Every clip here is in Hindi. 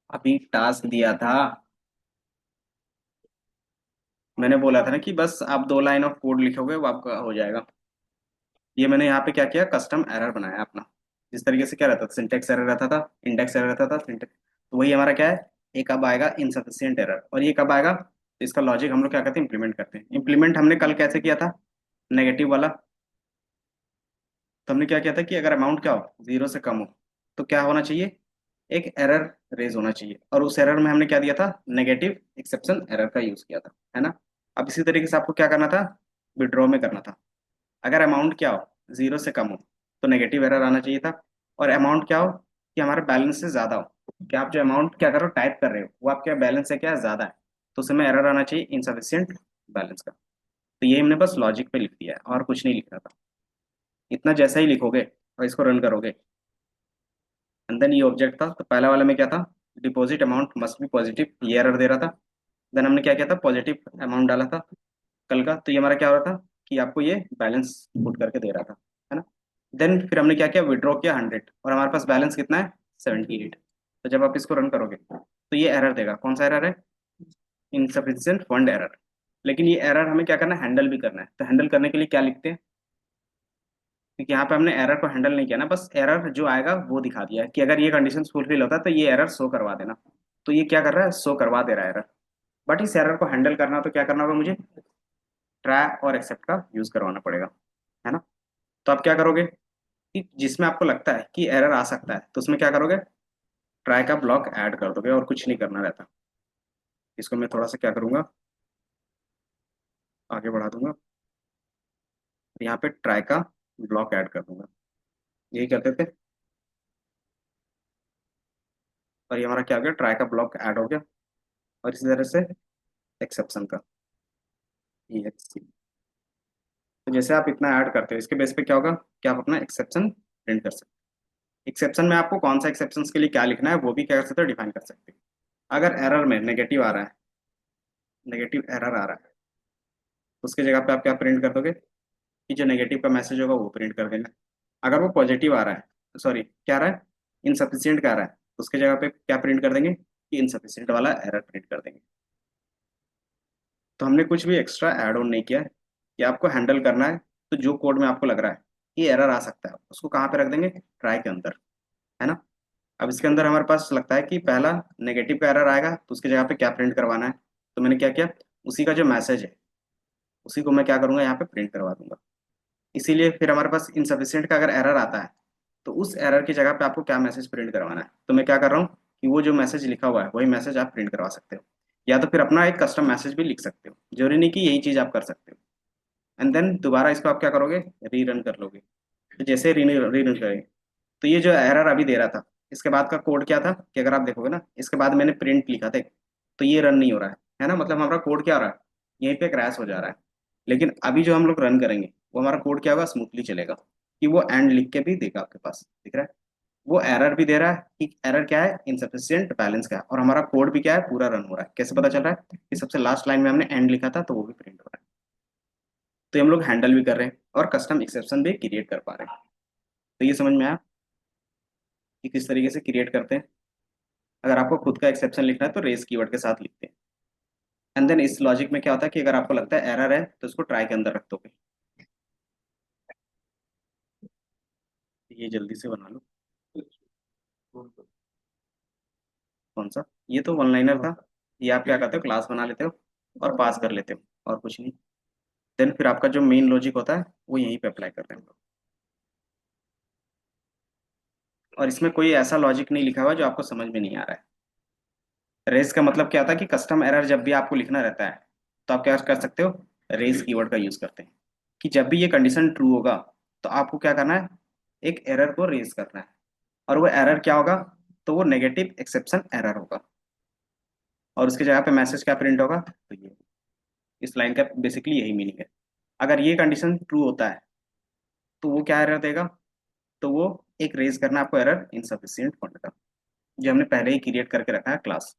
अभी टास्क दिया था। मैंने बोला था ना कि बस आप 2 लाइन ऑफ कोड लिखोगे वो आपका हो जाएगा। ये मैंने यहाँ पे क्या किया, कस्टम एरर बनाया अपना। जिस तरीके से क्या रहता था, सिंटेक्स एरर रहता था, इंडेक्स एरर रहता था, सिंटेक्स। तो वही हमारा क्या है, ये कब आएगा इनसफिशियंट एरर, और ये कब आएगा, तो इसका लॉजिक हम लोग क्या करते हैं, इंप्लीमेंट करते हैं। इंप्लीमेंट हमने कल कैसे किया था, नेगेटिव वाला। तो हमने क्या किया था कि अगर अमाउंट क्या हो, 0 से कम हो, तो क्या होना चाहिए, एक एरर रेज होना चाहिए। और उस एरर में हमने क्या दिया था, नेगेटिव एक्सेप्शन एरर का यूज किया था, है ना। अब इसी तरीके से आपको क्या करना था, विड्रॉ में करना था। अगर अमाउंट क्या हो, 0 से कम हो, तो नेगेटिव एरर आना चाहिए था। और अमाउंट क्या हो, कि हमारे बैलेंस से ज्यादा हो, कि आप जो अमाउंट क्या कर रहे हो, टाइप कर रहे हो, वो आपके बैलेंस से क्या है, ज्यादा है, तो उसमें एरर आना चाहिए इनसफिशियंट बैलेंस का। तो ये हमने बस लॉजिक पे लिख दिया है और कुछ नहीं लिख रहा था। इतना जैसा ही लिखोगे और इसको रन करोगे, एंड देन ये ऑब्जेक्ट था, तो पहला वाला में क्या था, deposit amount must be positive, ये एरर दे रहा था। देन हमने क्या किया था, पॉजिटिव अमाउंट डाला था कल का, तो ये हमारा क्या हो रहा था, कि आपको ये बैलेंस पुट करके दे रहा था, है ना। देन फिर हमने क्या किया, विड्रॉ किया 100, और हमारे पास बैलेंस कितना है, 78। तो जब आप इसको रन करोगे तो ये एरर देगा, कौन सा एरर है, इनसफिशियंट फंड एरर। लेकिन ये एरर हमें क्या करना है, हैंडल भी करना है। तो हैंडल करने के लिए क्या लिखते हैं, क्योंकि यहाँ पे हमने एरर को हैंडल नहीं किया ना, बस एरर जो आएगा वो दिखा दिया है कि अगर ये कंडीशन फुलफिल होता है तो ये एरर शो करवा देना। तो ये क्या कर रहा है, शो करवा दे रहा है एरर। बट इस एरर को हैंडल करना हो तो क्या करना होगा मुझे, ट्राई और एक्सेप्ट का यूज करवाना पड़ेगा, है ना। तो आप क्या करोगे, कि जिसमें आपको लगता है कि एरर आ सकता है तो उसमें क्या करोगे, ट्राई का ब्लॉक ऐड कर दोगे, और कुछ नहीं करना रहता। इसको मैं थोड़ा सा क्या करूंगा, आगे बढ़ा दूंगा। यहाँ पे ट्राई का ब्लॉक ऐड कर दूंगा, यही करते थे। और ये हमारा क्या हो गया, ट्राई का ब्लॉक ऐड हो गया। और इसी तरह से एक्सेप्शन का, ये तो जैसे आप इतना ऐड करते हो, इसके बेस पे क्या होगा, कि आप अपना एक्सेप्शन प्रिंट कर सकते हो। एक्सेप्शन में आपको कौन सा एक्सेप्शन के लिए क्या लिखना है वो भी क्या कर सकते हो, डिफाइन कर सकते हो। अगर एरर में नेगेटिव आ रहा है, नेगेटिव एरर आ रहा है, तो उसके जगह पे आप क्या प्रिंट कर दोगे, कि जो नेगेटिव का मैसेज होगा वो प्रिंट कर देना। अगर वो पॉजिटिव आ रहा है, सॉरी क्या आ रहा है, इनसफिशियंट का आ रहा है, तो उसके जगह पे क्या प्रिंट कर देंगे, कि इनसफिशियंट वाला एरर प्रिंट कर देंगे। तो हमने कुछ भी एक्स्ट्रा ऐड ऑन नहीं किया है, कि आपको हैंडल करना है। तो जो कोड में आपको लग रहा है कि एरर आ सकता है, उसको कहाँ पे रख देंगे, ट्राई के अंदर, है ना। अब इसके अंदर हमारे पास लगता है कि पहला नेगेटिव का एरर आएगा, तो उसकी जगह पे क्या प्रिंट करवाना है। तो मैंने क्या किया, उसी का जो मैसेज है उसी को मैं क्या करूंगा, यहाँ पे प्रिंट करवा दूंगा। इसीलिए फिर हमारे पास इनसफिशियंट का अगर एरर आता है, तो उस एरर की जगह पे आपको क्या मैसेज प्रिंट करवाना है, तो मैं क्या कर रहा हूँ, कि वो जो मैसेज लिखा हुआ है वही मैसेज आप प्रिंट करवा सकते हो। या तो फिर अपना एक कस्टम मैसेज भी लिख सकते हो, जरूरी नहीं कि यही चीज आप कर सकते हो। एंड देन दोबारा इसको आप क्या करोगे, रीरन कर लोगे। तो जैसे रीरन करेंगे, तो ये जो एरर अभी दे रहा था, इसके बाद का कोड क्या था, कि अगर आप देखोगे ना, इसके बाद मैंने प्रिंट लिखा था, तो ये रन नहीं हो रहा है ना। मतलब हमारा कोड क्या हो रहा है, यहीं पे क्रैश हो जा रहा है। लेकिन अभी जो हम लोग रन करेंगे, वो हमारा कोड क्या होगा, स्मूथली चलेगा। कि वो एंड लिख के भी देगा, आपके पास दिख रहा है, वो एरर भी दे रहा है कि एरर क्या है, इनसफिशियंट बैलेंस का है, और हमारा कोड भी क्या है, पूरा रन हो रहा है। कैसे पता चल रहा है, कि सबसे लास्ट लाइन में हमने एंड लिखा था तो वो भी प्रिंट हो रहा है। तो ये हम लोग हैंडल भी कर रहे हैं और कस्टम एक्सेप्शन भी क्रिएट कर पा रहे हैं। तो ये समझ में आया कि किस तरीके से क्रिएट करते हैं। अगर आपको खुद का एक्सेप्शन लिखना है तो रेस कीवर्ड के साथ लिखते हैं। एंड देन इस लॉजिक में क्या होता है, कि अगर आपको लगता है एरर है तो इसको ट्राई के अंदर रख दोगे। ये जल्दी से बना लो। कौन सा, ये तो वन लाइनर था। ये आप क्या करते हो, क्लास बना लेते हो और पास कर लेते हो, और कुछ नहीं। देन फिर आपका जो मेन लॉजिक होता है वो यहीं पे अप्लाई करते हैं हम लोग। और इसमें कोई ऐसा लॉजिक नहीं लिखा हुआ जो आपको समझ में नहीं आ रहा है। रेस का मतलब क्या होता है, कि कस्टम एरर जब भी आपको लिखना रहता है, तो आप क्या कर सकते हो, रेस कीवर्ड का यूज करते हैं। कि जब भी ये कंडीशन ट्रू होगा, तो आपको क्या करना है, एक एरर को रेज करना है। और वो एरर क्या होगा, तो वो नेगेटिव एक्सेप्शन एरर होगा। और उसकी जगह पे मैसेज क्या प्रिंट होगा, तो ये, इस लाइन का बेसिकली यही मीनिंग है। अगर ये कंडीशन ट्रू होता है, तो वो क्या एरर देगा, तो वो एक रेज करना आपको एरर इनसफिशियंट फंड का, जो हमने पहले ही क्रिएट करके रखा है क्लास।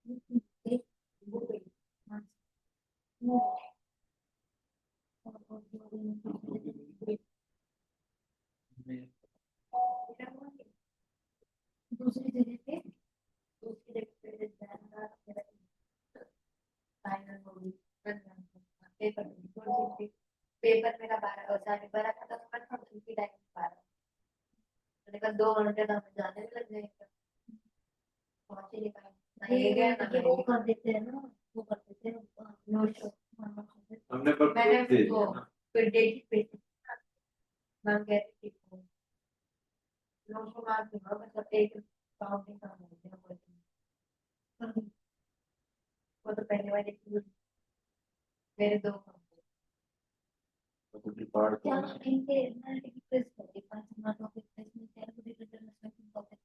दूसरी जगह पे दूसरी जगह पे फाइनल होगी पेपर पेपर मेरा 12 12 खत्म होगा ना उनकी टाइम 12 मैंने कहा 2 घंटे तो हमें जाने में लग जाएगा पहुंच ही नहीं पाए ना ये गया ना ये वो कर देते हैं ना वो कर देते हैं नोट हमने पर मैंने वो फिर डेट पे मैम कहती थी नोट को मार दूंगा मतलब एक काउंटिंग काम होती है वो तो पहले वाले मेरे 2 काम क्या इनके मैं रिक्वेस्ट करती 5 मिनट ऑफ रिक्वेस्ट में क्या तो रिक्वेस्ट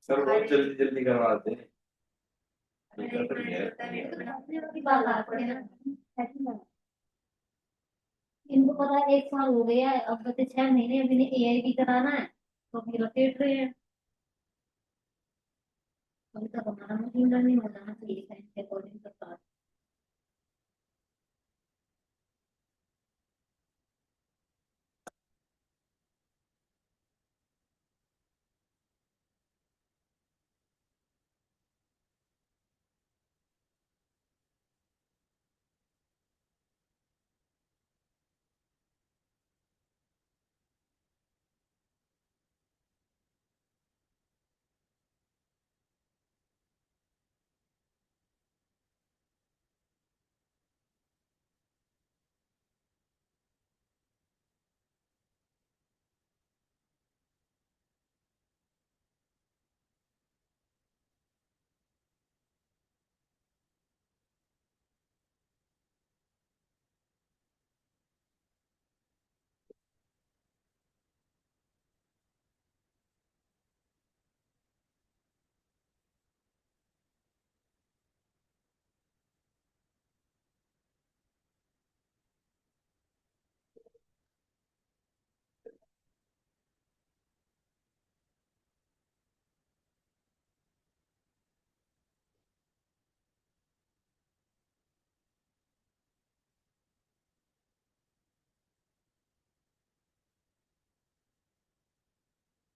सर बहुत जल्दी जल्दी करवाते हैं। इनको पता है 1 साल हो गया है अब बचे 6 महीने अभी एआई भी कराना है तो अभी लपेट रहे हैं अभी तक हमारा मशीन लर्निंग हो जाना चाहिए साइंस के अकॉर्डिंग तो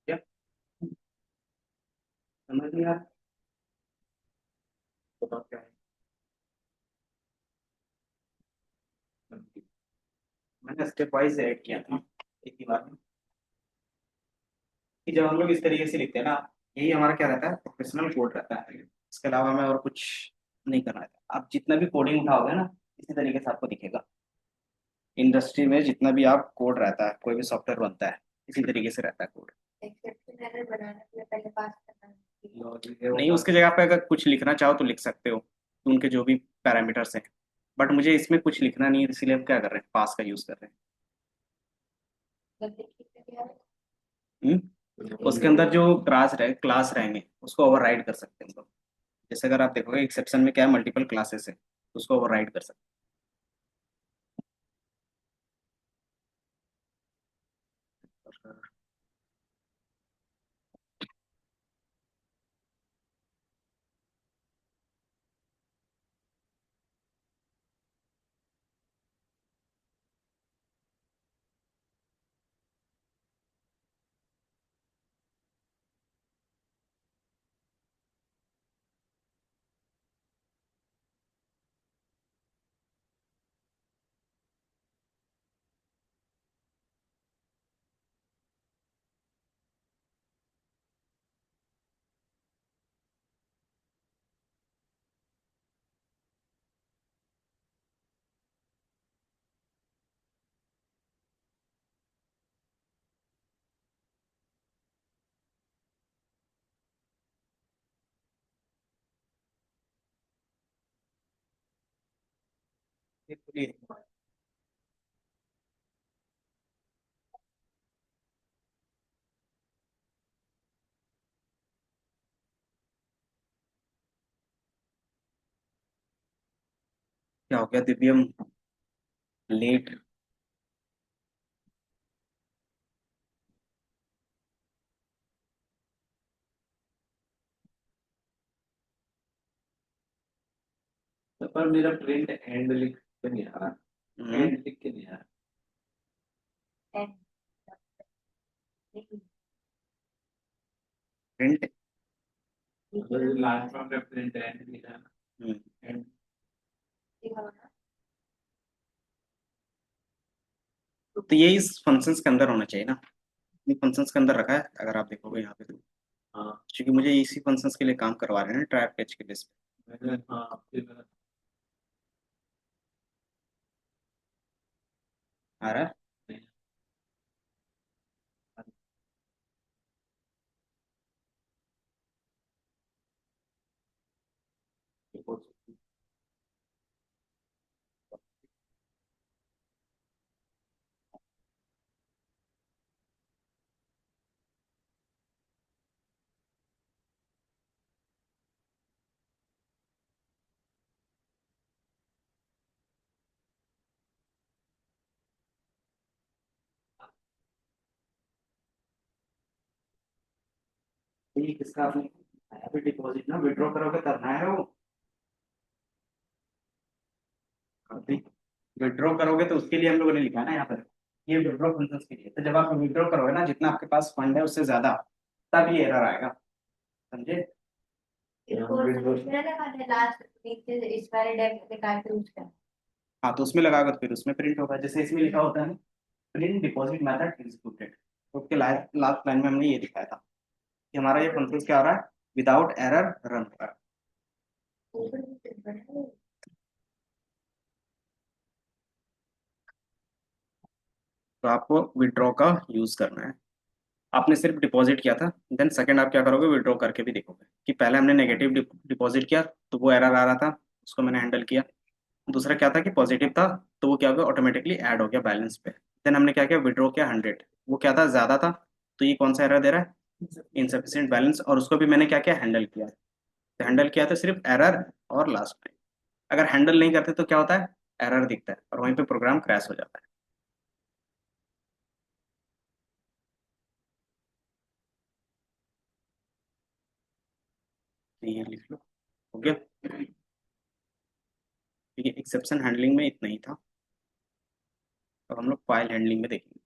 क्या समझ नहीं आ रहा? बताओ क्या है। मैंने स्टेप वाइज ऐड किया था एक ही बार में कि जब हम लोग इस तरीके से लिखते हैं ना, यही हमारा क्या रहता है, प्रोफेशनल कोड रहता है। इसके अलावा हमें और कुछ नहीं करना है। आप जितना भी कोडिंग उठाओगे ना, इसी तरीके से आपको दिखेगा। इंडस्ट्री में जितना भी आप कोड रहता है, कोई भी सॉफ्टवेयर बनता है, इसी तरीके से रहता है कोड। एक्सेप्शन एरर बनाने के लिए पहले पास करना नहीं, उसके जगह पे अगर कुछ लिखना चाहो तो लिख सकते हो, उनके जो भी पैरामीटर्स हैं। बट मुझे इसमें कुछ लिखना नहीं है, इसीलिए हम क्या कर रहे हैं, पास का यूज कर रहे है हैं। उसके अंदर जो क्लास रहेंगे उसको ओवरराइड कर सकते हैं हम लोग। जैसे अगर आप देखोगे एक्सेप्शन में क्या है, मल्टीपल क्लासेस है, तो उसको ओवरराइड कर सकते हैं। ये खुली है। क्या हो गया दिव्यम? लेट। तो पर मेरा प्रिंट एंड लिख के नहीं आ रहा। हम्म। एंड लिख के नहीं आ रहा। And print. अगर लास्ट में हमने प्रिंट एंड लिखा ना, हम्म। एंड तो ये इस फंक्शंस के अंदर होना चाहिए ना, इन फंक्शंस के अंदर रखा है अगर आप देखोगे यहाँ पे तो, हाँ क्योंकि मुझे इसी फंक्शंस के लिए काम करवा रहे हैं ना ट्राई पैच के बेस मैंने हाँ फिर मैंने पे आ रहा है। नहीं, report- तो ये किसका आपने आया भी डिपॉजिट ना विड्रॉ करोगे तब ना है वो, अभी विड्रॉ करोगे तो उसके लिए हम लोगों ने लिखा है ना यहाँ पर, ये विड्रॉ फंक्शंस के लिए। तो जब आप विड्रॉ करोगे ना जितना आपके पास फंड है उससे ज्यादा, तब ये एरर आएगा, समझे? इसको उसमें लगा दे लास्ट नीचे इस वाले डेप के काट के उसका हाँ तो उसमें लगाओगे तो फिर उसमें प्रिंट होगा, जैसे इसमें लिखा होता है ना प्रिंट डिपॉजिट मेथड एग्जीक्यूटेड, तो उसके लास्ट लाइन में हमने ये दिखाया था कि हमारा ये फंक्शन क्या हो रहा है, विदाउट एरर रन हो रहा है। ऊपर नीचे बढ़ा तो आपको विड्रॉ का यूज करना है। आपने सिर्फ डिपॉजिट किया था, देन सेकंड आप क्या करोगे, विड्रॉ करके भी देखोगे कि पहले हमने नेगेटिव डिपॉजिट किया तो वो एरर आ रहा था, उसको मैंने हैंडल किया। दूसरा क्या था कि पॉजिटिव था, तो वो क्या हो गया ऑटोमेटिकली ऐड हो गया बैलेंस पे। देन हमने क्या किया, विड्रॉ किया 100, वो क्या था ज्यादा था, तो ये कौन सा एरर दे रहा है, इनसफिशियंट बैलेंस, और उसको भी मैंने क्या किया, हैंडल किया। तो हैंडल किया तो सिर्फ एरर और लास्ट में, अगर हैंडल नहीं करते तो क्या होता है, एरर दिखता है और वहीं पे प्रोग्राम क्रैश हो जाता है। तो ये लिख लो, हो गया। ठीक है, एक्सेप्शन हैंडलिंग में इतना ही था। अब हम लोग फाइल हैंडलिंग में देखेंगे।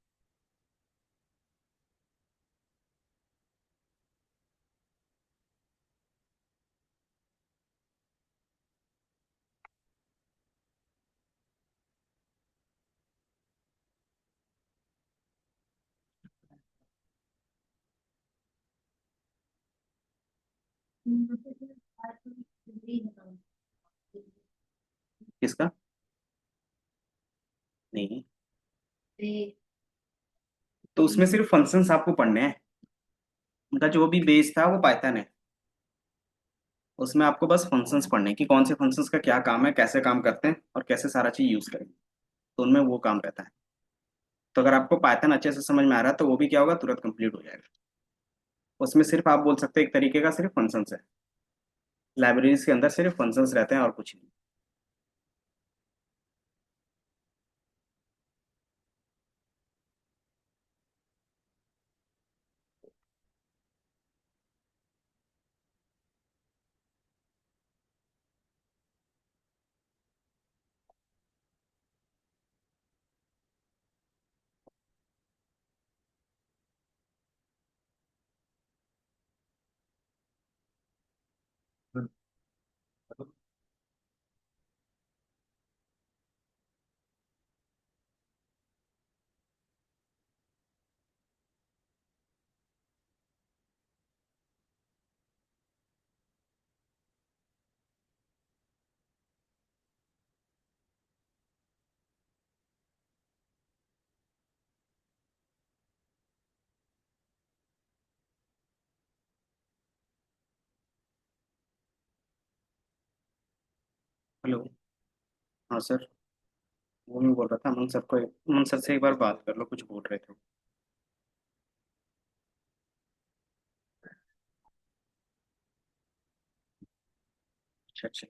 किसका? नहीं, तो उसमें सिर्फ फंक्शंस आपको पढ़ने हैं, उनका जो भी बेस था वो पाइथन है, उसमें आपको बस फंक्शंस पढ़ने हैं कि कौन से फंक्शंस का क्या काम है, कैसे काम करते हैं और कैसे सारा चीज यूज करें, तो उनमें वो काम रहता है। तो अगर आपको पाइथन अच्छे से समझ में आ रहा है तो वो भी क्या होगा, तुरंत कंप्लीट हो जाएगा। उसमें सिर्फ आप बोल सकते हैं एक तरीके का सिर्फ फंक्शंस है, लाइब्रेरीज के अंदर सिर्फ फंक्शंस रहते हैं और कुछ नहीं। हेलो। हाँ सर, वो मैं बोल रहा था अमन सर को, अमन सर से एक बार बात कर लो, कुछ बोल रहे थे। अच्छा अच्छा।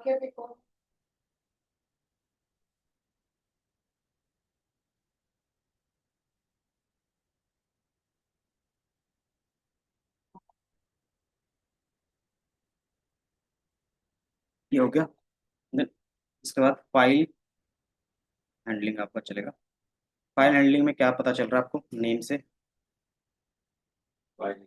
के देखो। ये हो गया। Then इसके बाद फाइल हैंडलिंग आपका चलेगा। फाइल हैंडलिंग में क्या पता चल रहा है आपको नेम से? फाइल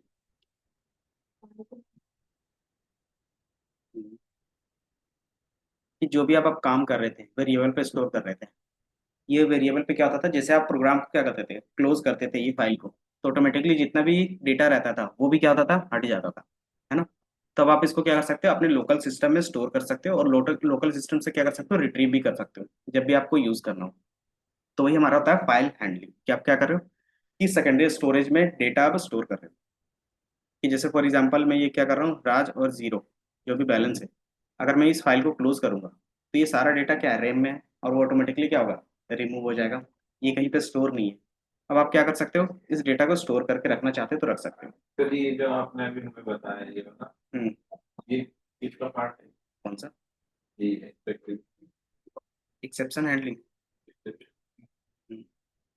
कि जो भी आप काम कर रहे थे वेरिएबल पे स्टोर कर रहे थे, ये वेरिएबल पे क्या होता था, जैसे आप प्रोग्राम को क्या करते थे, क्लोज करते थे ये फाइल को, तो ऑटोमेटिकली जितना भी डेटा रहता था वो भी क्या होता था, हट जाता था, है ना। तब आप इसको क्या कर सकते हो, अपने लोकल सिस्टम में स्टोर कर सकते हो, और लोकल लोकल सिस्टम से क्या कर सकते हो, रिट्रीव भी कर सकते हो जब भी आपको यूज करना हो। तो वही हमारा होता है फाइल हैंडलिंग, कि आप क्या कर रहे हो कि सेकेंडरी स्टोरेज में डेटा आप स्टोर कर रहे हो। कि जैसे फॉर एग्जांपल मैं ये क्या कर रहा हूँ, राज और जीरो जो भी बैलेंस है, अगर मैं इस फाइल को क्लोज करूंगा तो ये सारा डेटा क्या है, रैम में है, और वो ऑटोमेटिकली क्या होगा, रिमूव हो जाएगा। ये कहीं पे स्टोर नहीं है। अब आप क्या कर सकते हो, इस डेटा को स्टोर करके रखना चाहते हो तो रख सकते हो। फिर ये जो आपने अभी हमें बताया ये वाला, हम्म। ये किसका पार्ट है? कौन सा? ये एक्सपेक्टेड एक्सेप्शन हैंडलिंग।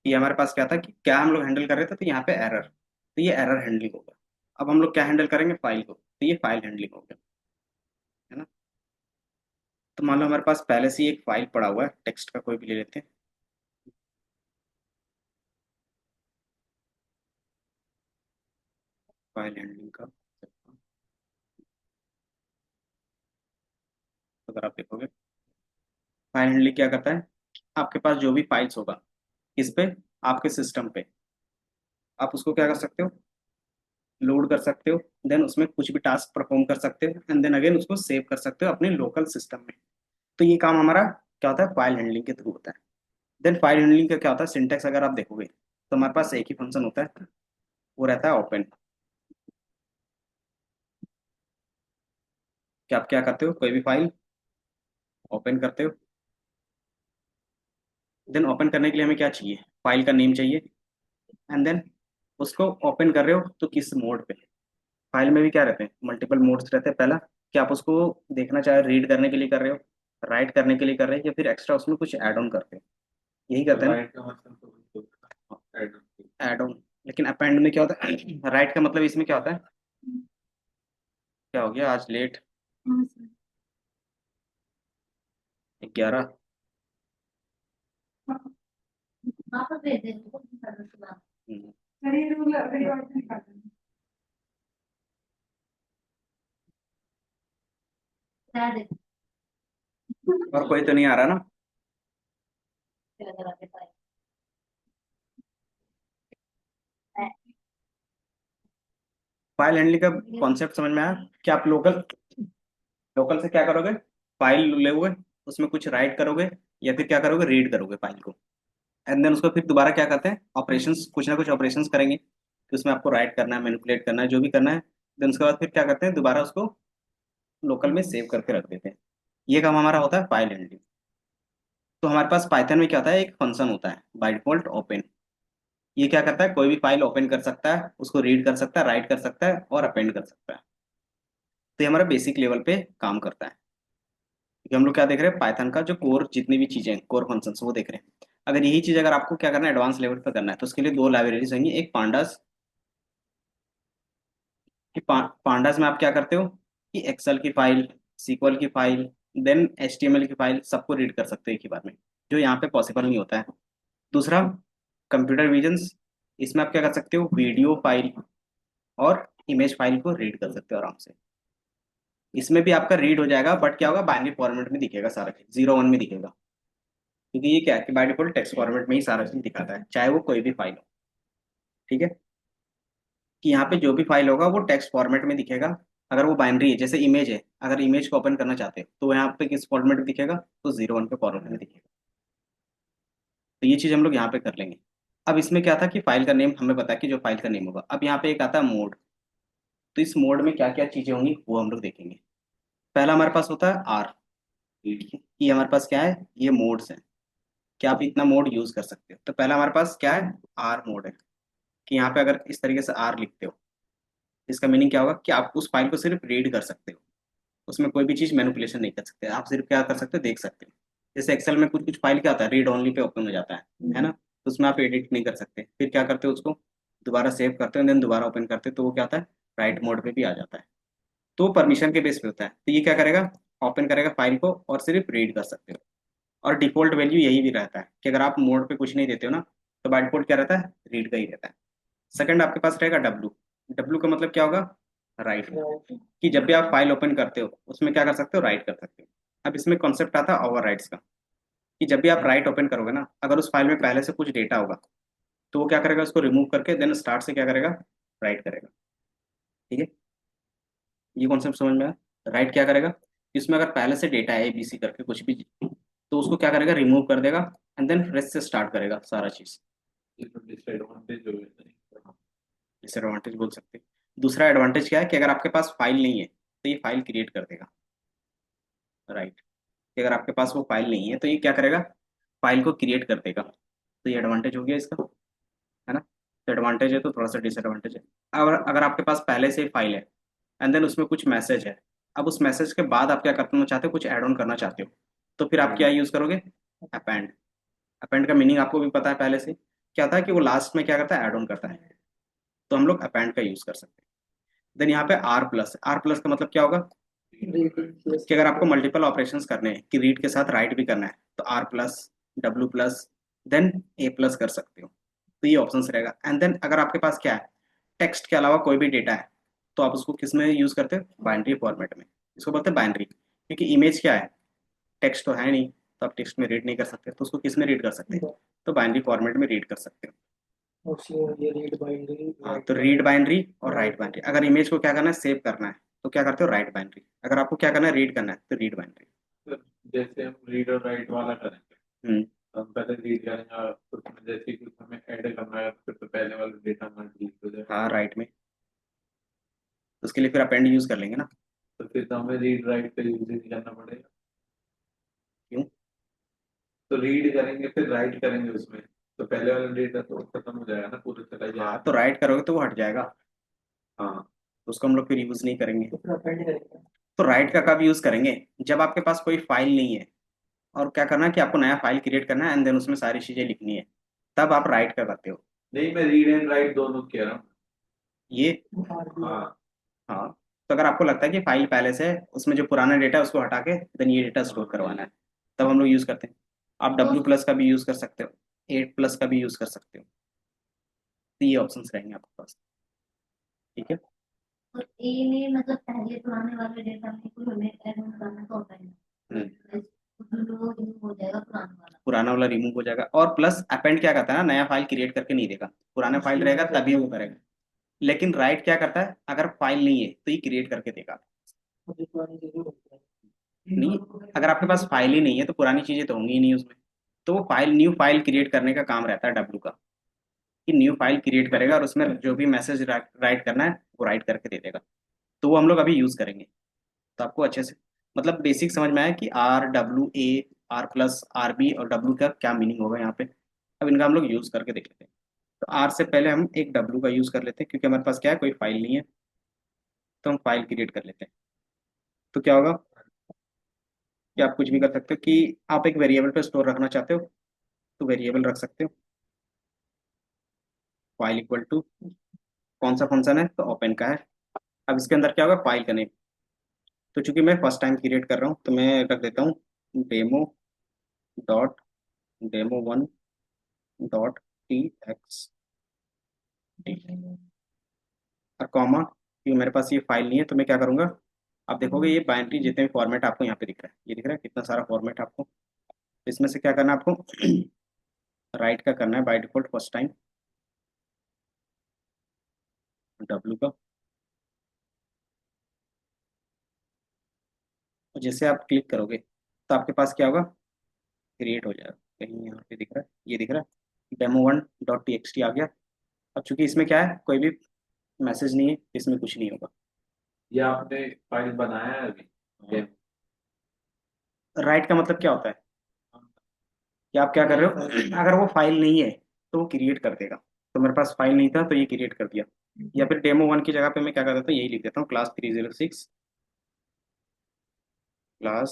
ये हमारे पास क्या था कि क्या हम लोग हैंडल कर रहे थे, तो यहाँ पे एरर, तो ये एरर हैंडलिंग होगा। अब हम लोग क्या हैंडल करेंगे, फाइल को, तो ये फाइल हैंडलिंग हो गया, है ना। तो मान लो हमारे पास पहले से ही एक फाइल पड़ा हुआ है, टेक्स्ट का कोई भी ले लेते हैं। फाइल हैंडलिंग का, तो अगर आप देखोगे फाइल हैंडलिंग क्या करता है, आपके पास जो भी फाइल्स होगा इस पे, आपके सिस्टम पे, आप उसको क्या कर सकते हो, लोड कर सकते हो, देन उसमें कुछ भी टास्क परफॉर्म कर सकते हो, एंड देन अगेन उसको सेव कर सकते हो अपने लोकल सिस्टम में। तो ये काम हमारा क्या होता है, फाइल हैंडलिंग के थ्रू होता है। देन फाइल हैंडलिंग का क्या होता है, सिंटेक्स अगर आप देखोगे तो हमारे पास एक ही फंक्शन होता है, वो रहता है ओपन। कि आप क्या करते हो, कोई भी फाइल ओपन करते हो, देन ओपन करने के लिए हमें क्या चाहिए, फाइल का नेम चाहिए, एंड देन उसको ओपन कर रहे हो तो किस मोड पे। फाइल में भी क्या रहते हैं, मल्टीपल मोड्स रहते हैं। पहला कि आप उसको देखना चाहे रीड करने के लिए कर रहे हो, राइट करने के लिए कर रहे हो, या फिर एक्स्ट्रा उसमें कुछ ऐड ऑन करते हो, यही तो करते हैं राइट का मतलब तो कुछ होता है ऐड ऑन। ना, ऐड ऑन। लेकिन अपेंड में क्या होता है राइट का मतलब इसमें क्या होता है, क्या हो गया आज लेट, 11। वापस भेज देंगे। हम्म। और कोई तो नहीं आ रहा ना। फाइल हैंडलिंग का कॉन्सेप्ट समझ में आया कि आप लोकल लोकल से क्या करोगे, फाइल लोगे, उसमें कुछ राइट करोगे, या फिर क्या करोगे, रीड करोगे फाइल को, एंड देन उसको फिर दोबारा क्या करते हैं, ऑपरेशंस, कुछ ना कुछ ऑपरेशंस करेंगे कि उसमें आपको राइट करना है, मैनिपुलेट करना है, जो भी करना है। देन उसके बाद फिर क्या करते हैं, दोबारा उसको लोकल में सेव करके रख देते हैं। ये काम हमारा होता है फाइल हैंडलिंग। तो हमारे पास पाइथन में क्या होता है, एक फंक्शन होता है बाय डिफॉल्ट ओपन। ये क्या करता है, कोई भी फाइल ओपन कर सकता है, उसको रीड कर सकता है, राइट कर सकता है, और अपेंड कर सकता है। तो ये हमारा बेसिक लेवल पे काम करता है। क्योंकि हम लोग क्या देख रहे हैं, पाइथन का जो कोर जितनी भी चीजें कोर फंक्शंस वो देख रहे हैं। अगर यही चीज अगर आपको क्या करना है, एडवांस लेवल पे करना है, तो उसके लिए दो लाइब्रेरीज होंगी, एक पांडास। कि पांडास में आप क्या करते हो कि एक्सेल की फाइल, सीक्वल की फाइल, देन एचटीएमएल की फाइल सबको रीड कर सकते हो एक ही बार में, जो यहाँ पे पॉसिबल नहीं होता है। दूसरा, कंप्यूटर विजन्स, इसमें आप क्या कर सकते हो, वीडियो फाइल और इमेज फाइल को रीड कर सकते हो आराम से। इसमें भी आपका रीड हो जाएगा, बट क्या होगा, बाइनरी फॉर्मेट में दिखेगा सारा चीज, 0 1 में दिखेगा। क्योंकि ये क्या है कि बाय डिफॉल्ट टेक्स्ट फॉर्मेट में ही सारा चीज दिखाता है, चाहे वो कोई भी फाइल हो। ठीक है। कि यहाँ पे जो भी फाइल होगा वो टेक्स्ट फॉर्मेट में दिखेगा। अगर वो बाइनरी है, जैसे इमेज है, अगर इमेज को ओपन करना चाहते हैं तो यहाँ पे किस फॉर्मेट में दिखेगा, तो 0 1 के फॉर्मेट में दिखेगा। तो ये चीज हम लोग यहाँ पे कर लेंगे। अब इसमें क्या था कि फाइल का नेम हमें पता है कि जो फाइल का नेम होगा, अब यहाँ पे एक आता है मोड। तो इस मोड में क्या क्या चीजें होंगी वो हम लोग देखेंगे। पहला हमारे पास होता है आर। ये हमारे पास क्या है, ये मोड्स हैं कि आप इतना मोड यूज कर सकते हो। तो पहला हमारे पास क्या है, आर मोड है। कि यहाँ पे अगर इस तरीके से आर लिखते हो, इसका मीनिंग क्या होगा कि आप उस फाइल को सिर्फ रीड कर सकते हो। उसमें कोई भी चीज़ मैनिपुलेशन नहीं कर सकते, आप सिर्फ क्या कर सकते हो, देख सकते हो। जैसे एक्सेल में कुछ कुछ फाइल क्या होता है, रीड ओनली पे ओपन हो जाता है ना, तो उसमें आप एडिट नहीं कर सकते, फिर क्या करते हो, उसको दोबारा सेव करते हो, देन दोबारा ओपन करते हो, तो वो क्या होता है, राइट मोड पे भी आ जाता है। तो परमिशन के बेस पे होता है, तो ये क्या करेगा, ओपन करेगा फाइल को और सिर्फ रीड कर सकते हो। और डिफॉल्ट वैल्यू यही भी रहता है कि अगर आप मोड पे कुछ नहीं देते हो ना, तो बाय डिफॉल्ट क्या रहता है, रीड का ही रहता है। सेकंड आपके पास रहेगा डब्लू। डब्लू का मतलब क्या होगा, राइट, कि जब भी आप फाइल ओपन करते हो उसमें क्या कर सकते हो, राइट कर सकते हो। अब इसमें कॉन्सेप्ट आता है ओवर राइट्स का, कि जब भी आप राइट ओपन करोगे ना, अगर उस फाइल में पहले से कुछ डेटा होगा, तो वो क्या करेगा, उसको रिमूव करके देन स्टार्ट से क्या करेगा, राइट करेगा। ठीक है, ये कॉन्सेप्ट समझ में आया। राइट क्या करेगा, इसमें अगर पहले से डेटा है ABC करके कुछ भी, तो उसको क्या करेगा, रिमूव कर देगा, एंड देन फ्रेश से स्टार्ट करेगा सारा चीज। ये तो डिसएडवांटेज हो गया। डिसएडवांटेज बोल सकते हैं। दूसरा एडवांटेज क्या है, कि अगर आपके पास फाइल नहीं है तो ये फाइल क्रिएट कर देगा। राइट, कि अगर आपके पास वो फाइल नहीं है तो ये क्या करेगा, फाइल को क्रिएट कर देगा। तो ये एडवांटेज हो गया इसका, है ना। तो एडवांटेज है तो थोड़ा सा डिसएडवांटेज है। अगर अगर आपके पास पहले से ही फाइल है एंड देन उसमें कुछ मैसेज है, अब उस मैसेज के बाद आप क्या करना चाहते हो, कुछ ऐड ऑन करना चाहते हो, तो फिर आप क्या यूज करोगे, अपेंड। अपेंड का मीनिंग आपको भी पता है पहले से, क्या था कि वो लास्ट में क्या करता है, ऐड ऑन करता है। तो हम लोग अपेंड का यूज कर सकते हैं। देन यहाँ पे आर प्लस, आर प्लस का मतलब क्या होगा, कि अगर आपको मल्टीपल ऑपरेशंस करने हैं, कि रीड के साथ राइट भी करना है, तो R plus, W plus, then A plus कर सकते हो। तो ये ऑप्शन रहेगा। एंड देन अगर आपके पास क्या है, टेक्स्ट के अलावा कोई भी डेटा है, तो आप उसको किस में यूज करते हो, बाइनरी फॉर्मेट में। इसको बोलते हैं बाइनरी, क्योंकि इमेज क्या है, टेक्स्ट तो है नहीं, तो आप टेक्स्ट में रीड नहीं कर सकते, तो उसको किस में रीड कर सकते हैं, तो बाइनरी फॉर्मेट में रीड कर सकते हो। ये रीड बाइनरी, हाँ, तो रीड बाइनरी और राइट बाइनरी। अगर इमेज को क्या करना है, सेव करना है, तो क्या करते हो, राइट बाइनरी। अगर आपको क्या करना है, रीड करना है, तो रीड बाइनरी। तो जैसे हम रीड और राइट वाला करेंगे, हम्म। तो हम पहले रीड करेंगे और उसमें जैसे ही कुछ हमें ऐड करना है, फिर तो पहले वाला डेटा हमारा डिलीट हो जाएगा। हाँ, राइट में, उसके लिए फिर अपेंड यूज कर लेंगे ना। तो फिर तो हमें रीड राइट का यूज ही नहीं करना पड़ेगा। क्यों, तो रीड करेंगे फिर राइट करेंगे उसमें, तो पहले वाला डेटा तो खत्म हो जाएगा ना, पूरा चला हाँ, जाएगा। तो राइट करोगे तो वो हट जाएगा। हाँ, तो उसको हम लोग फिर यूज नहीं करेंगे। तो फिर अपेंड करेंगे। तो राइट का कब यूज करेंगे, जब आपके पास कोई फाइल नहीं है, और क्या करना है कि आपको नया फाइल क्रिएट करना है एंड देन उसमें सारी चीजें लिखनी है, तब आप राइट का करते हो। नहीं, मैं रीड एंड राइट दोनों कह रहा हूँ। ये, हाँ। हाँ, तो अगर आपको लगता है कि फाइल पहले से है, उसमें जो पुराना डेटा है उसको हटा के देन ये डेटा स्टोर करवाना है, तब हम लोग यूज करते हैं। आप डब्ल्यू प्लस का भी यूज कर सकते हो, 8 प्लस का भी यूज कर सकते हो। तो ये ऑप्शंस रहेंगे आपके पास। ठीक है, तो ए में मतलब पहले पुराने वाले डेटा में कोई हमें ऐड ऑन करना तो होता है हम्म, ना, वो रिमूव हो जाएगा पुराना वाला। पुराना वाला रिमूव हो जाएगा। और प्लस अपेंड क्या करता है ना, नया फाइल क्रिएट करके नहीं देगा, पुराना फाइल रहेगा तभी वो करेगा। लेकिन राइट क्या करता है, अगर फाइल नहीं है तो ये क्रिएट करके देगा। मुझे पुरानी चीजें होती नहीं, अगर आपके पास फाइल ही नहीं है तो पुरानी चीजें तो होंगी ही नहीं उसमें। तो वो फाइल, न्यू फाइल क्रिएट करने का काम रहता है डब्लू का, कि न्यू फाइल क्रिएट करेगा और उसमें जो भी मैसेज राइट करना है वो राइट करके दे देगा। तो वो हम लोग अभी यूज करेंगे। तो आपको अच्छे से मतलब बेसिक समझ में आया कि RWA, आर प्लस, RB और डब्लू का क्या मीनिंग होगा यहाँ पे। अब इनका हम लोग यूज करके देख लेते हैं। तो आर से पहले हम एक डब्लू का यूज कर लेते हैं, क्योंकि हमारे पास क्या है, कोई फाइल नहीं है, तो हम फाइल क्रिएट कर लेते हैं। तो क्या होगा, कि आप कुछ भी कर सकते हो, कि आप एक वेरिएबल पे स्टोर रखना चाहते हो, तो वेरिएबल रख सकते हो, फाइल इक्वल टू, कौन सा फंक्शन है, तो ओपन का है। अब इसके अंदर क्या होगा, फाइल का नेम। तो चूंकि मैं फर्स्ट टाइम क्रिएट कर रहा हूँ, तो मैं रख देता हूँ demo dot, demo 1 dot TXT, और कॉमा, क्योंकि मेरे पास ये फाइल नहीं है तो मैं क्या करूँगा, आप देखोगे ये बाइनरी जितने भी फॉर्मेट आपको यहाँ पे दिख रहा है, ये दिख रहा है कितना सारा फॉर्मेट आपको। इसमें से क्या करना है आपको, राइट का करना है by default first time, W का। और जैसे आप क्लिक करोगे तो आपके पास क्या होगा, क्रिएट हो जाएगा। कहीं यहाँ पे दिख रहा है, ये दिख रहा है Demo1.txt आ गया। अब चूंकि इसमें क्या है, कोई भी मैसेज नहीं है, इसमें कुछ नहीं होगा। ये आपने फाइल बनाया है अभी? ये राइट का मतलब क्या होता है, कि आप क्या कर रहे हो, अगर वो फाइल नहीं है तो वो क्रिएट कर देगा। तो मेरे पास फाइल नहीं था तो ये क्रिएट कर दिया। या फिर डेमो 1 की जगह पे मैं क्या कर देता हूँ, यही लिख देता हूँ क्लास 306 क्लास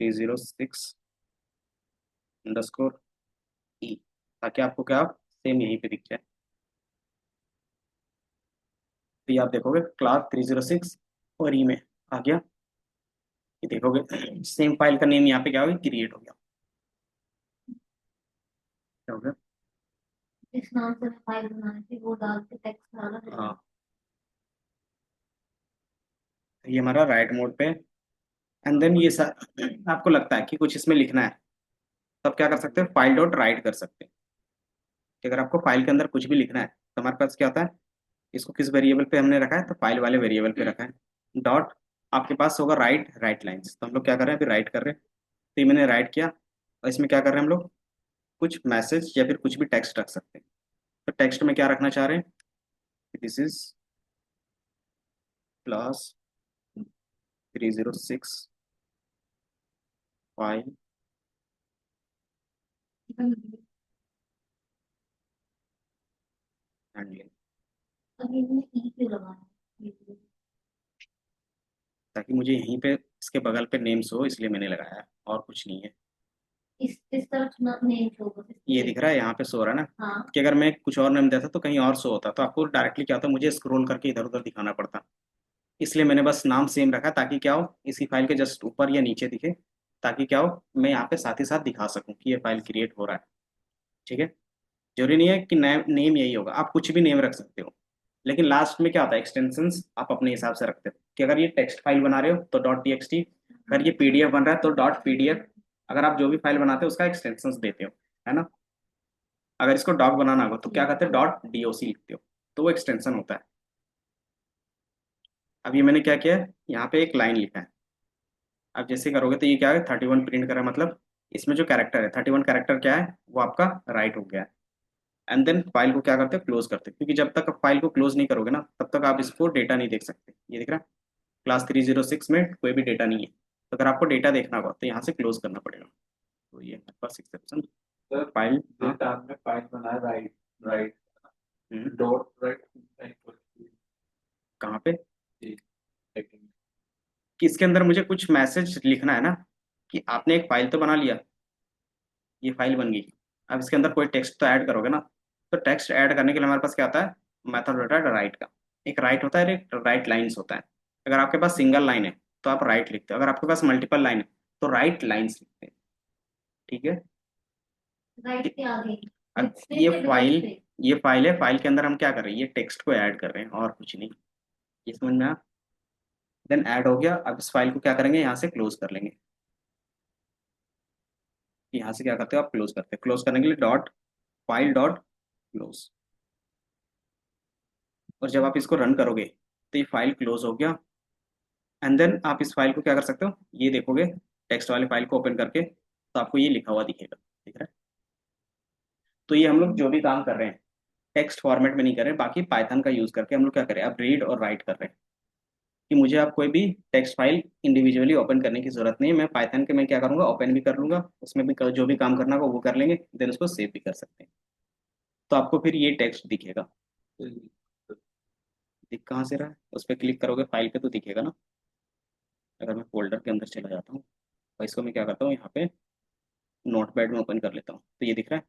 306_E, ताकि आपको क्या सेम यहीं पे दिख जाए। तो ये आप देखोगे क्लास 306 और ई में आ गया, ये देखोगे सेम फाइल का नेम यहाँ पे क्या हो गया, क्रिएट हो गया। क्या हो गया? इस नाम से मैं फाइल बनानी थी, वो डाल के टेक्स्ट डाला। हाँ, ये हमारा राइट मोड पे। एंड देन ये आपको लगता है कि कुछ इसमें लिखना है, तब क्या कर सकते हैं, फाइल डॉट राइट कर सकते हैं। कि अगर आपको फाइल के अंदर कुछ भी लिखना है तो हमारे पास क्या होता है, इसको किस वेरिएबल पे हमने रखा है, तो फाइल वाले वेरिएबल पे रखा है। डॉट आपके पास होगा राइट राइट लाइन्स, तो हम लोग क्या कर रहे हैं, अभी राइट कर रहे हैं। तो ये मैंने राइट किया, और इसमें क्या कर रहे हैं हम लोग, कुछ मैसेज या फिर कुछ भी टेक्स्ट रख सकते हैं। तो टेक्स्ट में क्या रखना चाह रहे हैं, this is class 306 file handling, अभी मैंने ई क्यों लगाया? ताकि मुझे यहीं पे इसके बगल पे नेम्स हो, इसलिए मैंने लगाया है, और कुछ नहीं है। इस तरफ ना नेम शो कर ये दिख रहा है यहाँ पे शो हो रहा है ना, हाँ। कि अगर मैं कुछ और नेम देता तो कहीं और शो होता, तो आपको डायरेक्टली क्या होता, मुझे स्क्रॉल करके इधर उधर दिखाना पड़ता। इसलिए मैंने बस नाम सेम रखा, ताकि क्या हो, इसी फाइल के जस्ट ऊपर या नीचे दिखे, ताकि क्या हो, मैं यहाँ पे साथ ही साथ दिखा सकूँ कि ये फाइल क्रिएट हो रहा है। ठीक है, जरूरी नहीं है कि नेम नेम यही होगा, आप कुछ भी नेम रख सकते हो। लेकिन लास्ट में क्या होता है, एक्सटेंशंस आप अपने हिसाब से रखते हो, कि अगर ये टेक्स्ट फाइल बना रहे हो तो डॉट टीएक्सटी, अगर ये पीडीएफ बन रहा है तो डॉट पीडीएफ। अगर आप जो भी फाइल बनाते हो उसका एक्सटेंशंस देते हो, है ना। अगर इसको डॉक बनाना होगा तो क्या करते हो, डॉट डीओसी लिखते हो, तो वो एक्सटेंशन होता है। अब ये मैंने क्या किया है, यहाँ पे एक लाइन लिखा है। अब जैसे करोगे तो ये क्या है, 31 प्रिंट करा, मतलब इसमें जो कैरेक्टर है 31 कैरेक्टर क्या है, वो आपका राइट हो गया है। एंड देन फाइल को क्या करते हैं, क्लोज करते हैं, क्योंकि जब तक आप फाइल को क्लोज नहीं करोगे ना, तब तक आप इसको डेटा नहीं देख सकते। ये दिख रहा है, क्लास 306 में कोई भी डेटा नहीं है, तो अगर आपको डेटा देखना होगा तो यहाँ से क्लोज करना पड़ेगा। तो ये मेरे पास एक्सेप्शन सर फाइल। हाँ। डेटा आपने फाइल बनाया, राइट राइट हम्म, डॉट राइट कहाँ पे, सेकंड। कि इसके अंदर मुझे कुछ मैसेज लिखना है ना, कि आपने एक फाइल तो बना लिया, ये फाइल बन गई। अब इसके अंदर कोई टेक्स्ट तो ऐड करोगे ना, तो टेक्स्ट ऐड करने के लिए हमारे पास क्या आता है, मेथड होता है राइट का। एक राइट होता है, एक राइट लाइन्स होता है। अगर आपके पास सिंगल लाइन है तो आप राइट लिखते हो, अगर आपके पास मल्टीपल लाइन है तो राइट लाइन्स लिखते हैं। ठीक है, राइट के आगे अब से डिवाइस ये फाइल है, फाइल के अंदर हम क्या कर रहे हैं, ये टेक्स्ट को ऐड कर रहे हैं और कुछ नहीं। ये समझ में आया, देन ऐड हो गया। अब इस फाइल को क्या करेंगे, यहाँ से क्लोज कर लेंगे। यहाँ से क्या करते हो, आप क्लोज करते हो, क्लोज करने के लिए डॉट फाइल डॉट क्लोज। और जब आप इसको रन करोगे तो ये फाइल क्लोज हो गया। एंड देन आप इस फाइल को क्या कर सकते हो, ये देखोगे टेक्स्ट वाले फाइल को ओपन करके, तो आपको ये लिखा हुआ दिखेगा, दिख रहा है। तो ये हम लोग जो भी काम कर रहे हैं टेक्स्ट फॉर्मेट में नहीं कर रहे हैं, बाकी पाइथन का यूज करके हम लोग क्या करें, अब रीड और राइट कर रहे हैं। कि मुझे अब कोई भी टेक्स्ट फाइल इंडिविजुअली ओपन करने की जरूरत नहीं है, मैं पाइथन के मैं क्या करूंगा, ओपन भी कर लूंगा, उसमें भी जो भी काम करना होगा वो कर लेंगे, देन उसको सेव भी कर सकते हैं। तो आपको फिर ये टेक्स्ट दिखेगा। दिख कहाँ से रहा है, उस पर क्लिक करोगे फाइल पे तो दिखेगा ना। अगर मैं फोल्डर के अंदर चला जाता हूँ और इसको मैं क्या करता हूँ, यहाँ पे नोटपैड में ओपन कर लेता हूँ, तो ये दिख रहा है,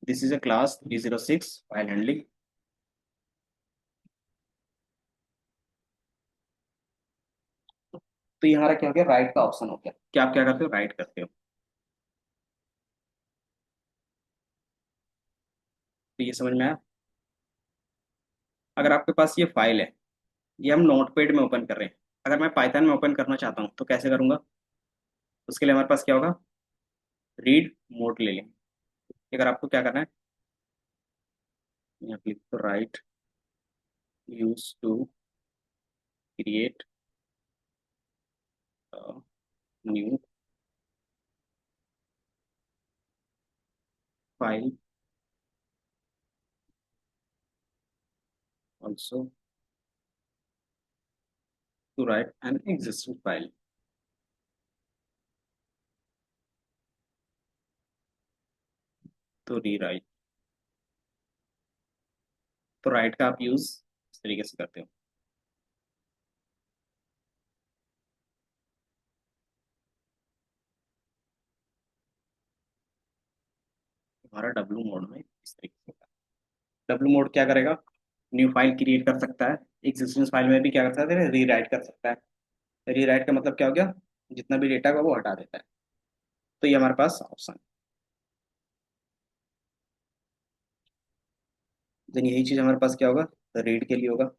this is a class 306 file handling. तो ये हमारा क्या हो गया, राइट का ऑप्शन हो गया, कि आप क्या करते हो, राइट करते हो। तो ये समझ में आया। अगर आपके पास ये फाइल है, ये हम नोटपैड में ओपन कर रहे हैं, अगर मैं पाइथन में ओपन करना चाहता हूँ तो कैसे करूंगा, उसके लिए हमारे पास क्या होगा, रीड मोड ले लेंगे। अगर आपको क्या करना है, यहाँ क्लिक तो write use to create new file also to write an existing file, तो री राइट। तो राइट का आप यूज इस तरीके से करते हो। हमारा डब्लू मोड में इस तरीके से डब्लू मोड क्या करेगा, न्यू फाइल क्रिएट कर सकता है, एग्जिस्टिंग फाइल में भी क्या कर सकता है, रीराइट कर सकता है। रीराइट का मतलब क्या हो गया, जितना भी डेटा का वो हटा देता है। तो ये हमारे पास ऑप्शन, देन यही चीज हमारे पास क्या होगा, रीड के लिए होगा।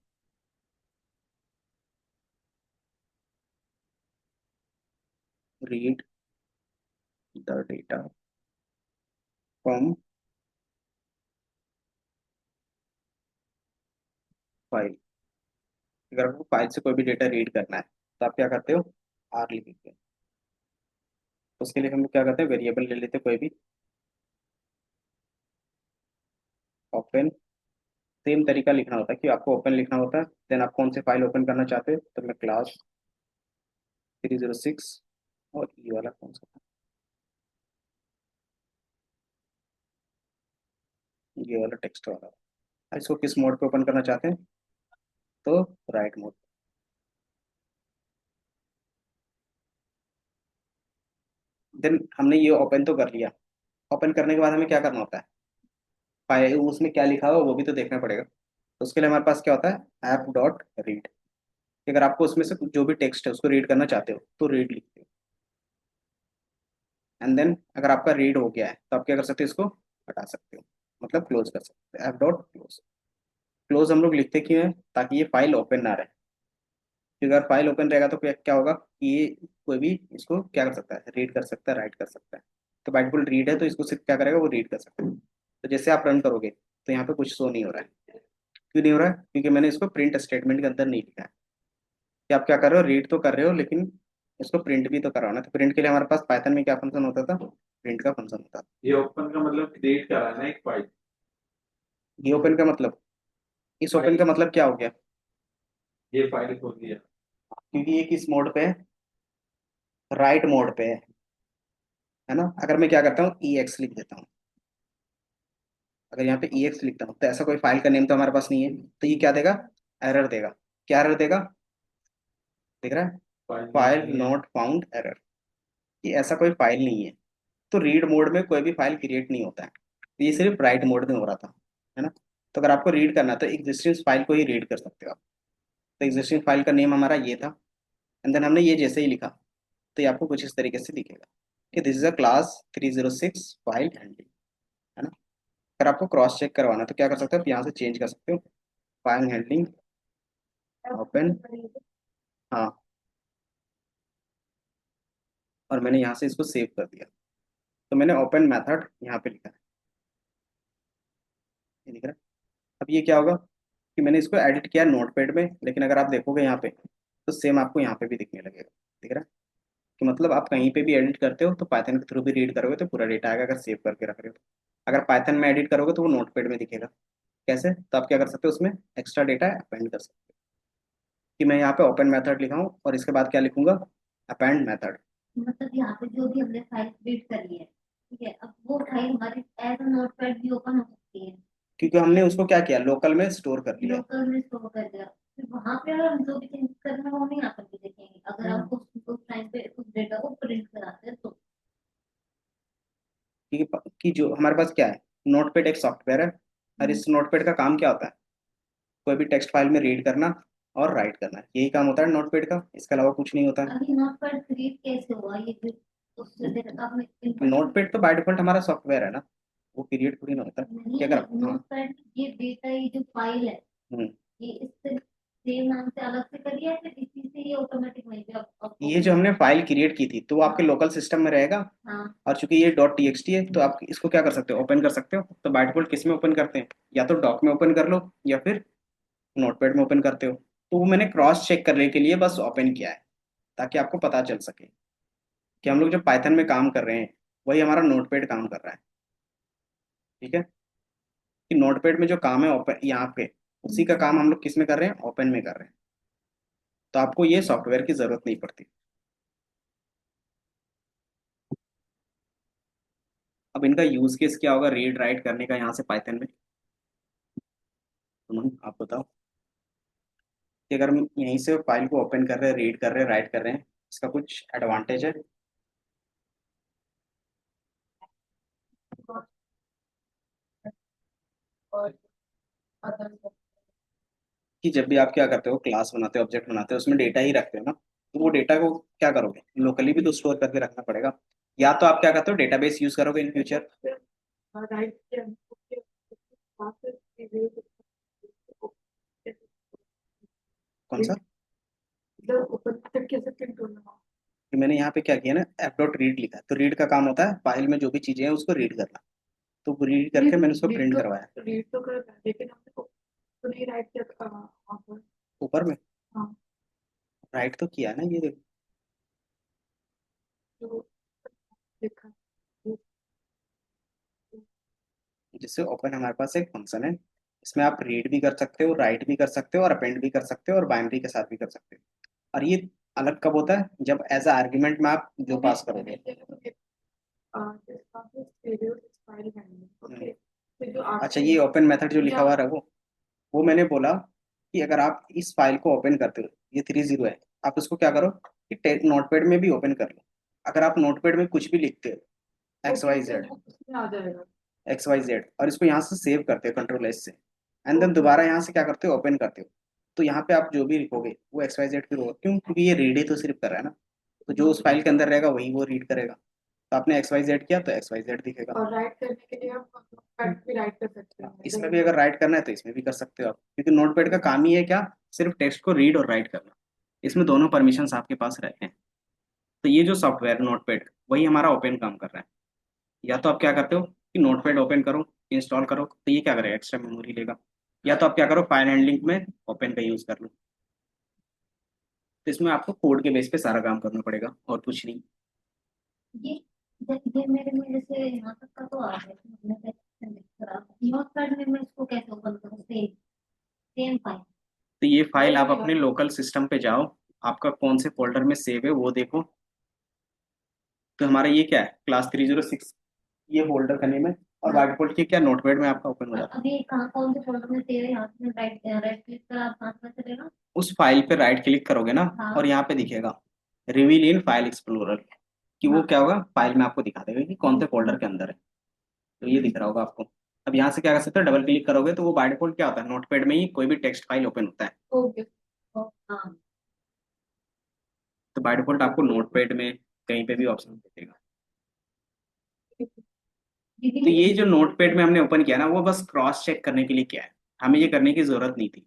Read the data from file. अगर आपको फाइल से कोई भी डेटा रीड करना है तो आप क्या करते हो, आर लिखते हो। उसके लिए हम लोग क्या करते हैं, वेरिएबल ले लेते हैं कोई भी, ओपन। सेम तरीका लिखना होता है कि आपको ओपन लिखना होता है, देन आप कौन से फाइल ओपन करना चाहते हो, तो मैं क्लास 306, और ये वाला कौन सा था, ये वाला टेक्स्ट वाला। इसको किस मोड पे ओपन करना चाहते हैं, तो राइट मोड। देन हमने ये ओपन तो कर लिया। ओपन करने के बाद हमें क्या करना होता है, फाइल उसमें क्या लिखा हुआ वो भी तो देखना पड़ेगा। तो उसके लिए हमारे पास क्या होता है, ऐप डॉट रीड। अगर आपको उसमें से जो भी टेक्स्ट है उसको रीड करना चाहते हो तो रीड लिखते हो। एंड देन अगर आपका रीड हो गया है तो आप क्या कर सकते हो, इसको हटा सकते हो, मतलब क्लोज कर सकते हो, ऐप डॉट क्लोज। क्लोज हम लोग लिखते क्यों है, ताकि ये फाइल ओपन ना रहे। क्योंकि अगर फाइल ओपन रहेगा तो क्या क्या होगा कि ये कोई भी इसको क्या कर सकता है, रीड कर सकता है, राइट कर सकता है। तो बाय डिफॉल्ट रीड है तो इसको सिर्फ क्या करेगा, वो रीड कर सकता है। तो जैसे आप रन करोगे तो यहाँ पे कुछ शो नहीं हो रहा है। क्यों नहीं हो रहा है, क्योंकि मैंने इसको प्रिंट स्टेटमेंट के अंदर नहीं लिखा है। कि आप क्या कर रहे हो, रीड तो कर रहे हो लेकिन इसको प्रिंट भी तो कराना है। तो प्रिंट के लिए हमारे पास पाइथन में क्या फंक्शन होता था, प्रिंट का फंक्शन होता था। ये ओपन का मतलब क्रिएट कराना है एक फाइल। ये ओपन का मतलब, इस ओपन फाइल, का मतलब क्या हो गया, ये फाइल खोल दिया। क्योंकि ये किस मोड पे है, राइट मोड पे है ना। अगर मैं क्या करता हूँ, ई एक्स लिख देता हूँ, अगर यहाँ पे ई एक्स लिखता हूँ तो ऐसा कोई फाइल का नेम तो हमारे पास नहीं है, तो ये क्या देगा, एरर देगा। क्या एरर देगा, दिख रहा है, फाइल फाइल नहीं है। Not found error. ये ऐसा कोई फाइल नहीं है। तो रीड मोड में कोई भी फाइल क्रिएट नहीं होता है, तो ये सिर्फ राइट मोड में हो रहा था, है ना। तो अगर आपको रीड करना है तो एग्जिस्टिंग फाइल को ही रीड कर सकते हो आप। तो एग्जिस्टिंग फाइल का नेम हमारा ये था, एंड देन हमने ये जैसे ही लिखा तो ये आपको कुछ इस तरीके से दिखेगा कि this is a class 306 file handling, है ना। अगर आपको क्रॉस चेक करवाना है तो क्या कर सकते हो, आप यहाँ से चेंज कर सकते हो, फाइल हैंडलिंग ओपन। हाँ, और मैंने यहाँ से इसको सेव कर दिया, तो मैंने ओपन मेथड यहाँ पे लिखा है, ये दिख रहा है। अब ये क्या होगा कि मैंने इसको एडिट किया नोटपैड में, लेकिन अगर आप देखोगे यहाँ पे तो सेम आपको यहाँ पे भी दिखने लगेगा, दिख रहा है। कि मतलब आप कहीं पे भी एडिट करते हो तो पाइथन के थ्रू भी रीड करोगे तो पूरा डेटा आएगा, अगर सेव करके रख रहे हो तो। अगर पाइथन में एडिट करोगे तो वो नोटपैड में दिखेगा। कैसे, तो आप क्या कर सकते हो, उसमें एक्स्ट्रा डेटा अपेंड कर सकते हो। कि मैं यहाँ पे ओपन मेथड लिखा हूँ और इसके बाद क्या लिखूंगा, अपेंड मेथड। मतलब यहाँ पे जो भी हमने फाइल क्रिएट करी है, ठीक है, अब वो फाइल हमारी एज अ नोटपैड भी ओपन हो सकती है। क्योंकि हमने उसको क्या किया, लोकल में स्टोर कर लिया। लोकल में स्टोर कर दिया, फिर वहां पे अगर हम जो भी चेंज करना है वो नहीं यहाँ पर भी देखेंगे, अगर आप उस टाइम पे उस डेटा को प्रिंट कराते हैं तो। कि जो हमारे पास क्या है, नोटपैड एक सॉफ्टवेयर है, और इस नोटपैड का काम क्या होता है, कोई भी टेक्स्ट फाइल में रीड करना और राइट करना, यही काम होता है नोटपैड का, इसके अलावा कुछ नहीं होता है। अभी नोटपैड क्रिएट कैसे हुआ ये फिर, उससे डेटा आपने इनपुट नोटपैड तो बाय डिफॉल्ट हमारा सॉफ्टवेयर है ना, वो क्रिएट थोड़ी ना होता है। कि नहीं अगर है। हाँ, नोटपैड ये डेटा, ये जो फाइल है, हम्म, ये इससे सेम नाम से अलग से करिए या फिर इसी से ये ऑटोमेटिक वहीं पे आप ये ओपन जो हो हमने जाएगा। फाइल क्रिएट की थी तो वो आपके हाँ लोकल सिस्टम में रहेगा। हाँ। और चूंकि ये डॉट टीएक्सटी है तो आप इसको क्या कर सकते हो, ओपन कर सकते हो। तो बाय डिफॉल्ट किस में ओपन करते हैं, या तो डॉक में ओपन कर लो या फिर नोटपैड में ओपन करते हो। तो वो मैंने क्रॉस चेक करने के लिए बस ओपन किया है, ताकि आपको पता चल सके कि हम लोग जो पाइथन में काम कर रहे हैं वही हमारा नोटपैड काम कर रहा है। ठीक है, कि नोटपैड में जो काम है ओपन यहाँ पे, उसी का काम हम लोग किस में कर रहे हैं, ओपन में कर रहे हैं। तो आपको ये सॉफ्टवेयर की जरूरत नहीं पड़ती। अब इनका यूज केस क्या होगा, रीड राइट करने का यहाँ से पाइथन में, आप बताओ। कि अगर हम यहीं से फाइल को ओपन कर रहे हैं, रीड कर रहे हैं, राइट कर रहे हैं, इसका कुछ एडवांटेज है। और अदर कि जब भी आप क्या करते हो, क्लास बनाते हो, ऑब्जेक्ट बनाते हो, उसमें डेटा ही रखते हो ना, तो वो डेटा को क्या करोगे, लोकली भी तो स्टोर करके रखना पड़ेगा। या तो आप क्या करते हो, डेटाबेस यूज करोगे इन फ्यूचर। राइट के प्रोसेस के लिए कौन सा? मतलब ओपन तक कैसे प्रिंट होना कि मैंने यहाँ पे क्या किया ना, एफ डॉट रीड लिखा है, तो रीड का काम होता है फाइल में जो भी चीजें हैं उसको रीड करना, तो रीड करके मैंने उसको प्रिंट करवाया रीड तो कर रहा है लेकिन हमने तो नहीं राइट किया ऑफर ऊपर में। हाँ राइट तो किया है ना, ये देखो। तो देखा जिससे ओपन हमारे पास एक फंक्शन है, इसमें आप रीड भी कर सकते हो, राइट भी कर सकते हो, और अपेंड भी कर सकते हो, और बाइनरी के साथ भी कर सकते हो। और ये अलग कब होता है, जब एज अ आर्ग्यूमेंट में आप जो पास करोगे। ओके तो जो अच्छा, ये ओपन मेथड जो लिखा हुआ है वो मैंने बोला कि अगर आप इस फाइल को ओपन करते हो, ये 30 है, आप उसको क्या करो कि नोटपैड में भी ओपन कर लो। अगर आप नोटपैड में कुछ भी लिखते हो, एक्स वाई जेड, उसमें आ जाएगा एक्स वाई जेड, और इसको यहाँ से सेव करते हो कंट्रोल एस से, एंड देन दोबारा यहाँ से क्या करते हो, ओपन करते हो, तो यहाँ पे आप जो भी लिखोगे वो एक्स वाई जेड फिर होगा। क्यों? क्योंकि ये रीड ही तो सिर्फ कर रहा है ना, तो जो उस फाइल के अंदर रहेगा वही वो रीड करेगा। तो आपने एक्स वाई जेड किया तो एक्स वाई जेड दिखेगा। और राइट करने के लिए हम कट भी राइट कर सकते हैं इसमें भी अगर राइट करना है तो इसमें भी कर सकते हो आप, क्योंकि नोटपैड का काम ही है क्या, सिर्फ टेक्स्ट को रीड और राइट करना। इसमें दोनों परमिशंस आपके पास रहते हैं। तो ये जो सॉफ्टवेयर नोटपैड, वही हमारा ओपन काम कर रहा है। या तो आप क्या करते हो कि नोटपैड ओपन करो, इंस्टॉल करो, तो ये क्या करेगा, एक्स्ट्रा मेमोरी लेगा। या तो आप क्या करो, फाइल हैंडलिंग में ओपन का यूज कर लो। तो इसमें आपको कोड के बेस पे सारा काम करना पड़ेगा और कुछ नहीं। ये ये मेरे में जैसे यहाँ तक का तो आ गया नोटपैड में मैं इसको कैसे ओपन करूँ सेम सेम फाइल तो ये फाइल आप अपने लोकल सिस्टम पे जाओ, आपका कौन से फोल्डर में सेव है वो देखो। तो हमारा ये क्या है, क्लास 306, ये फोल्डर का नेम है, और बाय डिफॉल्ट ये क्या नोटपैड में आपका ओपन हो जाता है। अभी कहाँ कौन से फोल्डर में सेव है यहाँ से राइट राइट क्लिक करा कहाँ से चलेगा उस फाइल पे राइट क्लिक करोगे ना, हाँ और यहाँ पे दिखेगा रिवील इन फाइल एक्सप्लोरर, कि वो हाँ क्या होगा, फाइल में आपको दिखा देगा कि कौन से फोल्डर के अंदर है। तो ये दिख रहा होगा आपको। अब यहाँ से क्या कर सकते हो, डबल क्लिक करोगे तो वो बाय डिफॉल्ट क्या होता है, नोटपैड में ही कोई भी टेक्स्ट फाइल ओपन होता है। ओके हाँ तो बाय डिफॉल्ट आपको नोटपैड में कहीं पे भी ऑप्शन दिखेगा। दीदी तो ये जो नोटपैड में हमने ओपन किया ना, वो बस क्रॉस चेक करने के लिए किया है, हमें ये करने की जरूरत नहीं थी।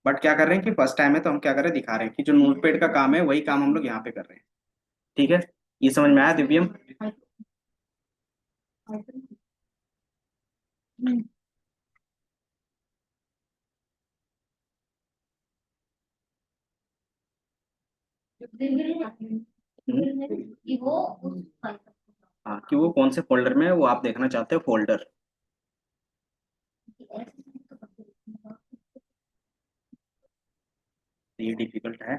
बट क्या कर रहे हैं कि फर्स्ट टाइम है तो हम क्या कर रहे हैं, दिखा रहे हैं कि जो नोटपैड का काम है वही काम हम लोग यहाँ पे कर रहे हैं। ठीक है, ये समझ में आया दिव्यम? कि वो उस फाइल हाँ, कि वो कौन से फोल्डर में है वो आप देखना चाहते हो, फोल्डर। ये डिफिकल्ट है,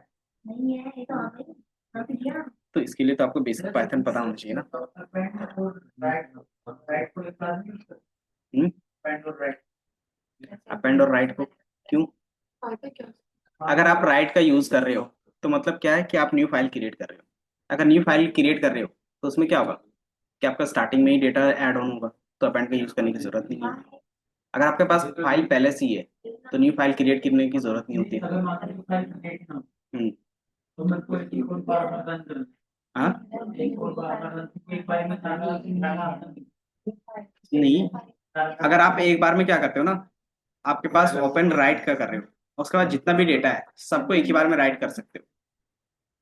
नहीं है ये तो आ गई हाँ तो दिया तो इसके लिए तो आपको बेसिक पाइथन पता होना चाहिए ना। अपेंड और राइट को क्यों? अगर आप राइट का यूज कर रहे हो तो मतलब क्या है कि आप न्यू फाइल क्रिएट कर रहे हो। अगर न्यू फाइल क्रिएट कर रहे हो तो उसमें क्या होगा कि आपका स्टार्टिंग में ही डेटा ऐड ऑन होगा, तो अपेंड का यूज करने की जरूरत नहीं है। अगर आपके पास फाइल पहले से ही है तो न्यू फाइल क्रिएट करने की जरूरत नहीं होती। हम्म। हाँ, नहीं, अगर आप एक बार में क्या करते हो ना, आपके पास ओपन राइट का कर रहे हो, उसके बाद जितना भी डेटा है सबको एक ही बार में राइट कर सकते हो,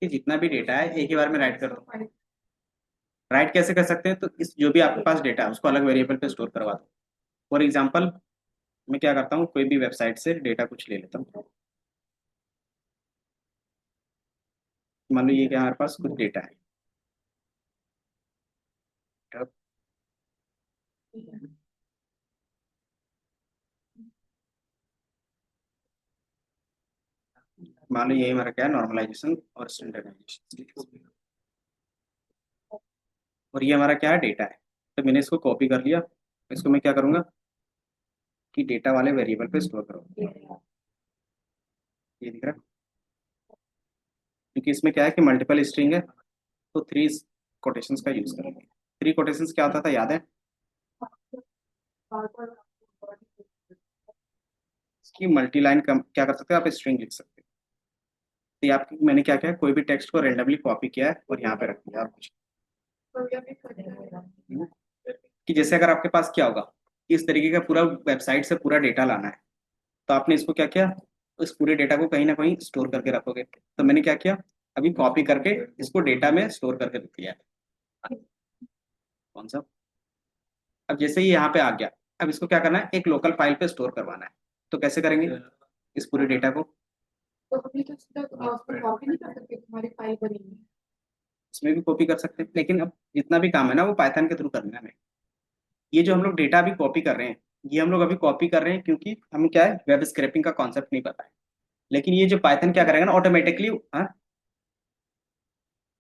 कि जितना भी डेटा है एक ही बार में राइट कर दो। राइट कैसे कर सकते हैं, तो इस जो भी आपके पास डेटा है उसको अलग वेरिएबल पे स्टोर करवा दो। फॉर एग्जाम्पल, मैं क्या करता हूँ, कोई भी वेबसाइट से डेटा कुछ ले लेता हूँ। मान लो ये क्या, हमारे पास कुछ डेटा है। मान लो ये हमारा क्या है, नॉर्मलाइजेशन और स्टैंडर्डाइजेशन, और ये हमारा क्या है, डेटा है। तो मैंने इसको कॉपी कर लिया, इसको मैं क्या करूंगा कि डेटा वाले वेरिएबल पे स्टोर करूंगा। ये दिख रहा है, क्योंकि इसमें क्या है कि मल्टीपल स्ट्रिंग है, तो थ्री कोटेशंस का यूज करेंगे। थ्री कोटेशंस क्या होता था, याद है? कि मल्टी लाइन क्या कर सकते हो आप, स्ट्रिंग लिख सकते हो। तो ये आपकी मैंने क्या किया, कोई भी टेक्स्ट को रेंडमली कॉपी किया है और यहाँ पे रख दिया, और कुछ नहीं। कि जैसे अगर आपके पास क्या होगा कि इस तरीके का पूरा वेबसाइट से पूरा डेटा लाना है, तो आपने इसको क्या किया, उस पूरे डेटा को कहीं ना कहीं स्टोर करके रखोगे। तो मैंने क्या किया, अभी कॉपी करके इसको डेटा में स्टोर करके रख दिया है। कौन सा, अब जैसे ही यहाँ पे आ गया, अब इसको क्या करना है, एक लोकल फाइल पे स्टोर करवाना है। तो कैसे करेंगे इस पूरे डेटा को, तो अभी तो सीधा उसको कॉपी नहीं कर सकते, तुम्हारी फाइल बनेगी। उसमें भी कॉपी कर सकते हैं, लेकिन अब जितना भी काम है ना वो पाइथन के थ्रू करना है हमें। ये जो हम लोग डेटा अभी कॉपी कर रहे हैं, ये हम लोग अभी कॉपी कर रहे हैं क्योंकि हमें क्या है, वेब स्क्रैपिंग का कॉन्सेप्ट नहीं पता है। लेकिन ये जो पाइथन क्या करेगा ना, ऑटोमेटिकली, हाँ,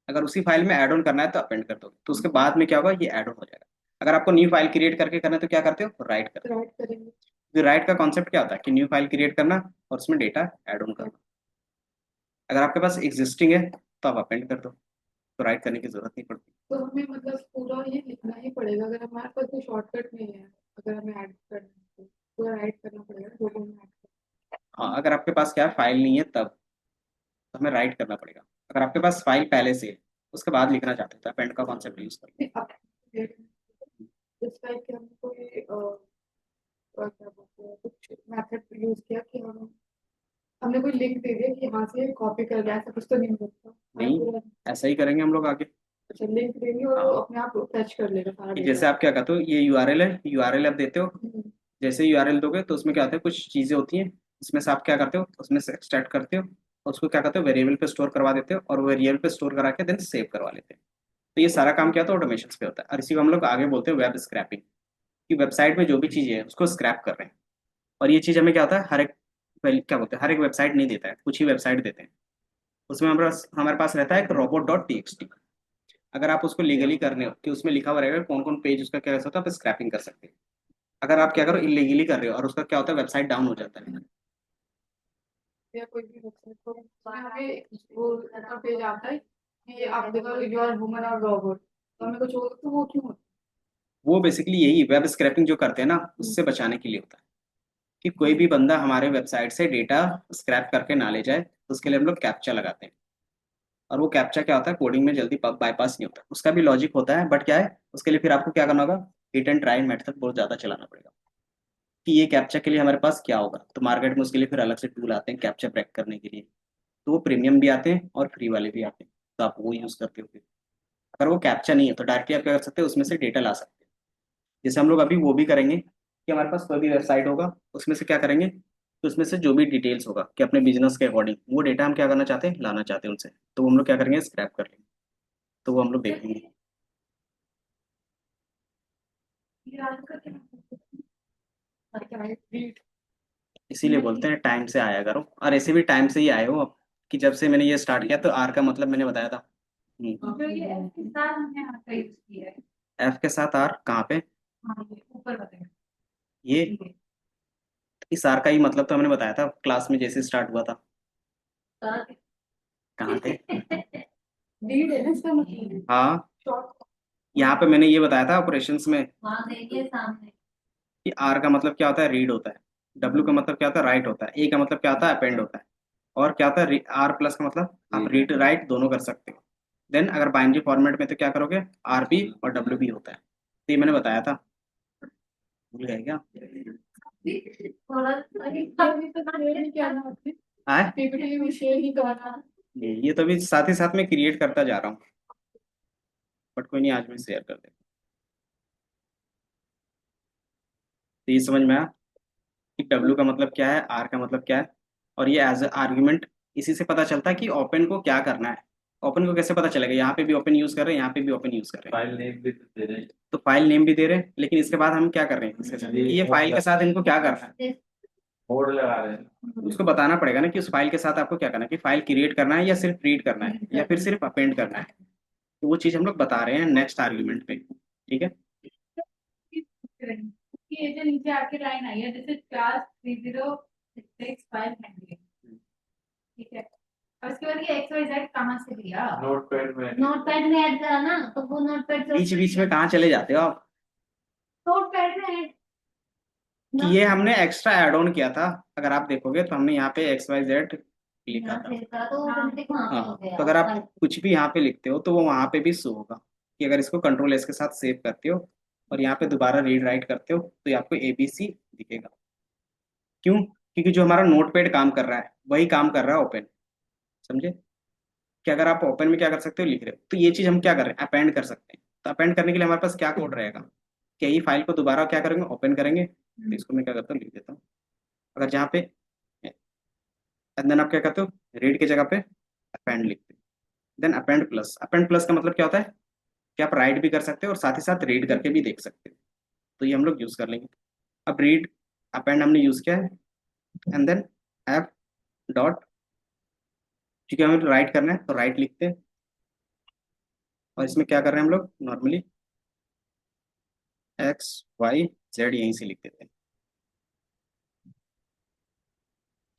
अगर उसी फाइल में ऐड ऑन करना है तो अपेंड कर दो, तो उसके बाद में क्या होगा, ये ऐड ऑन हो जाएगा। अगर आपको न्यू फाइल क्रिएट करके करना है तो क्या करते हो, राइट करते राइट करेंगे। हो। तो राइट का कॉन्सेप्ट क्या होता है कि न्यू फाइल क्रिएट करना और उसमें डेटा ऐड ऑन करना। अगर आपके पास एग्जिस्टिंग है तो आप अपेंड कर दो, तो राइट करने की जरूरत नहीं पड़ती। तो हमें मतलब पूरा ये लिखना ही पड़ेगा, अगर हमारे पास कोई शॉर्टकट नहीं है, अगर हमें ऐड करना है तो पूरा राइट करना पड़ेगा जो भी हमें ऐड हाँ, अगर आपके पास क्या फाइल नहीं है तब तो हमें राइट करना पड़ेगा। अगर आपके पास फाइल पहले से है उसके बाद लिखना चाहते हैं तो अपेंड का कॉन्सेप्ट यूज करेंगे। करना है। इस टाइप के हमने कोई क्या बोलते हैं, कुछ मेथड यूज किया कि हमने कोई लिंक दे दिया कि यहाँ से कॉपी कर लिया, ऐसा कुछ तो नहीं होता। नहीं, ऐसा ही करेंगे हम लोग आगे। अच्छा, लिंक देंगे और वो अपने आप फैच कर लेगा सारा कि डेटा। जैसे आप क्या करते हो, ये यूआरएल है, यूआरएल आप देते हो, जैसे यूआरएल दोगे तो उसमें क्या होता है, कुछ चीजें होती हैं, उसमें से आप क्या करते हो, उसमें से एक्सट्रैक्ट करते हो और उसको क्या करते हो, वेरिएबल पे स्टोर करवा देते हो, और वेरिएबल पे स्टोर करा के देन सेव करवा लेते हैं। तो ये सारा काम क्या होता है, ऑटोमेशन पे होता है, और इसी को हम लोग आगे बोलते हैं वेब स्क्रैपिंग। कि वेबसाइट में जो भी चीजें है उसको स्क्रैप कर रहे हैं। और ये चीज हमें क्या होता है, हर एक क्या बोलते हैं, हर एक वेबसाइट नहीं देता है, कुछ ही वेबसाइट देते हैं। उसमें हमारे पास रहता है एक robot.txt। अगर आप उसको लीगली करने हो कि उसमें लिखा हुआ रहेगा कौन कौन पेज उसका क्या होता है, आप स्क्रैपिंग कर सकते हैं। अगर आप क्या करो, इलीगली कर रहे हो और उसका क्या होता है, वेबसाइट डाउन हो जाता है। या कोई भी वेबसाइट को हमें वो पेज आता है कि आप देखो यू आर वुमन और रोबोट, तो हमें कुछ होगा तो वो क्यों होता वो बेसिकली यही वेब स्क्रैपिंग जो करते हैं ना, उससे बचाने के लिए होता है कि कोई भी बंदा हमारे वेबसाइट से डेटा स्क्रैप करके ना ले जाए, तो उसके लिए हम लोग कैप्चा लगाते हैं। और वो कैप्चा क्या होता है, कोडिंग में जल्दी बाईपास नहीं होता, उसका भी लॉजिक होता है, बट क्या है, उसके लिए फिर आपको क्या करना होगा, हिट एंड ट्राई मेथड बहुत ज्यादा चलाना पड़ेगा कि ये कैप्चा के लिए हमारे पास क्या होगा। तो मार्केट में उसके लिए फिर अलग से टूल आते हैं कैप्चा ब्रेक करने के लिए। तो वो प्रीमियम भी आते हैं और फ्री वाले भी आते हैं, तो आप वो यूज करते हो फिर। अगर वो कैप्चा नहीं है तो डायरेक्टली आप क्या कर सकते हो, उसमें से डेटा ला सकते हैं। जैसे हम लोग अभी वो भी करेंगे कि हमारे पास कोई भी वेबसाइट होगा, उसमें से क्या करेंगे, तो उसमें से जो भी डिटेल्स होगा कि अपने बिजनेस के अकॉर्डिंग वो डेटा हम क्या करना चाहते हैं, लाना चाहते हैं उनसे, तो वो हम लोग क्या करेंगे, स्क्रैप कर लेंगे। तो वो हम लोग देखेंगे। है। इसीलिए बोलते हैं टाइम से आया करो, और ऐसे भी टाइम से ही आए हो अब, कि जब से मैंने ये स्टार्ट किया तो आर का मतलब मैंने बताया था। जो ये F के साथ हमने यहाँ का यूज किया है। एफ के साथ आर कहाँ पे, हाँ, ये ऊपर बताया। ये इस आर का ही मतलब तो हमने बताया था क्लास में जैसे स्टार्ट हुआ था। कहाँ थे, रीड है ना इसका मतलब। हाँ, शॉर्ट। यहाँ पे मैंने ये बताया था ऑपरेशंस में वहाँ देखिए सामने। कि आर का मतलब क्या होता है, रीड होता है। डब्ल्यू का मतलब क्या होता है, राइट होता है। ए का मतलब क्या होता है, अपेंड होता है। और क्या होता है, आर प्लस का मतलब आप रीड राइट दोनों कर सकते हो। देन अगर बाइनरी फॉर्मेट में तो क्या करोगे, आर पी और डब्ल्यू पी होता है। तो ये मैंने बताया था, भूल गए क्या, थोड़ा क्या ना आए, पीपीटी में शेयर ही करना। ये तो अभी साथ ही साथ में क्रिएट करता जा रहा हूँ, बट कोई नहीं, आज मैं शेयर कर देता हूँ। तो ये समझ में आया कि डब्ल्यू का मतलब क्या है, आर का मतलब क्या है। और ये एज ए आर्ग्यूमेंट इसी से पता चलता है कि ओपन को क्या करना है। ओपन को कैसे पता चलेगा, यहाँ पे भी ओपन यूज कर रहे हैं, यहाँ पे भी ओपन यूज कर रहे हैं, फाइल नेम भी तो दे रहे हैं। तो फाइल नेम भी दे रहे हैं, लेकिन इसके बाद हम क्या कर रहे हैं इसके साथ, कि ये फाइल के साथ इनको क्या करना है, बोर्ड लगा रहे हैं। उसको बताना पड़ेगा ना कि उस फाइल के साथ आपको क्या करना है, कि फाइल क्रिएट करना है या सिर्फ रीड करना है या फिर सिर्फ अपेंड करना है। तो वो चीज हम लोग बता रहे हैं नेक्स्ट आर्ग्यूमेंट पे, ठीक है। कि ये जो नीचे आपकी लाइन आई है, जैसे क्लास 3065 ठीक है, और उसके बाद ये एक्स वाई जेड कहाँ से लिया? नोटपैड में नोटपैड में ऐड करा ना, तो वो नोटपैड बीच बीच में कहाँ चले जाते हो आप, नोटपैड में ऐड कि ये हमने एक्स्ट्रा ऐड ऑन किया था। अगर आप देखोगे तो हमने यहाँ पे XYZ लिखा यहाँ था। से था तो ऑटोमेटिक वहाँ पे हो हाँ, गया तो अगर आप फाइल। कुछ भी यहाँ पे लिखते हो तो वो वहाँ पे भी शो होगा। कि अगर इसको Ctrl+S के साथ सेव करते हो और यहाँ पे दोबारा रीड राइट करते हो तो ये आपको ABC दिखेगा। क्यों? क्योंकि जो हमारा नोटपैड काम कर रहा है वही काम कर रहा है ओपन। समझे? कि अगर आप ओपन में क्या कर सकते हो, लिख रहे हो, तो ये चीज हम क्या कर रहे हैं, अपेंड कर सकते हैं। तो अपेंड करने के लिए हमारे पास क्या कोड रहेगा, कि यही फाइल को दोबारा क्या करेंगे, ओपन करेंगे। तो इसको मैं क्या करता हूँ, लिख देता हूँ। अगर जहाँ पे देन आप क्या करते हो, रीड की जगह पे अपेंड लिखते हो। देन अपेंड प्लस का मतलब क्या होता है कि आप राइट भी कर सकते हो और साथ ही साथ रीड करके भी देख सकते हो। तो ये हम लोग यूज कर लेंगे। अब रीड अपेंड हमने यूज किया है, एंड देन एफ डॉट, क्योंकि हमें राइट करना है तो राइट लिखते हैं। और इसमें क्या कर रहे हैं हम लोग, नॉर्मली XYZ यहीं से लिख देते हैं।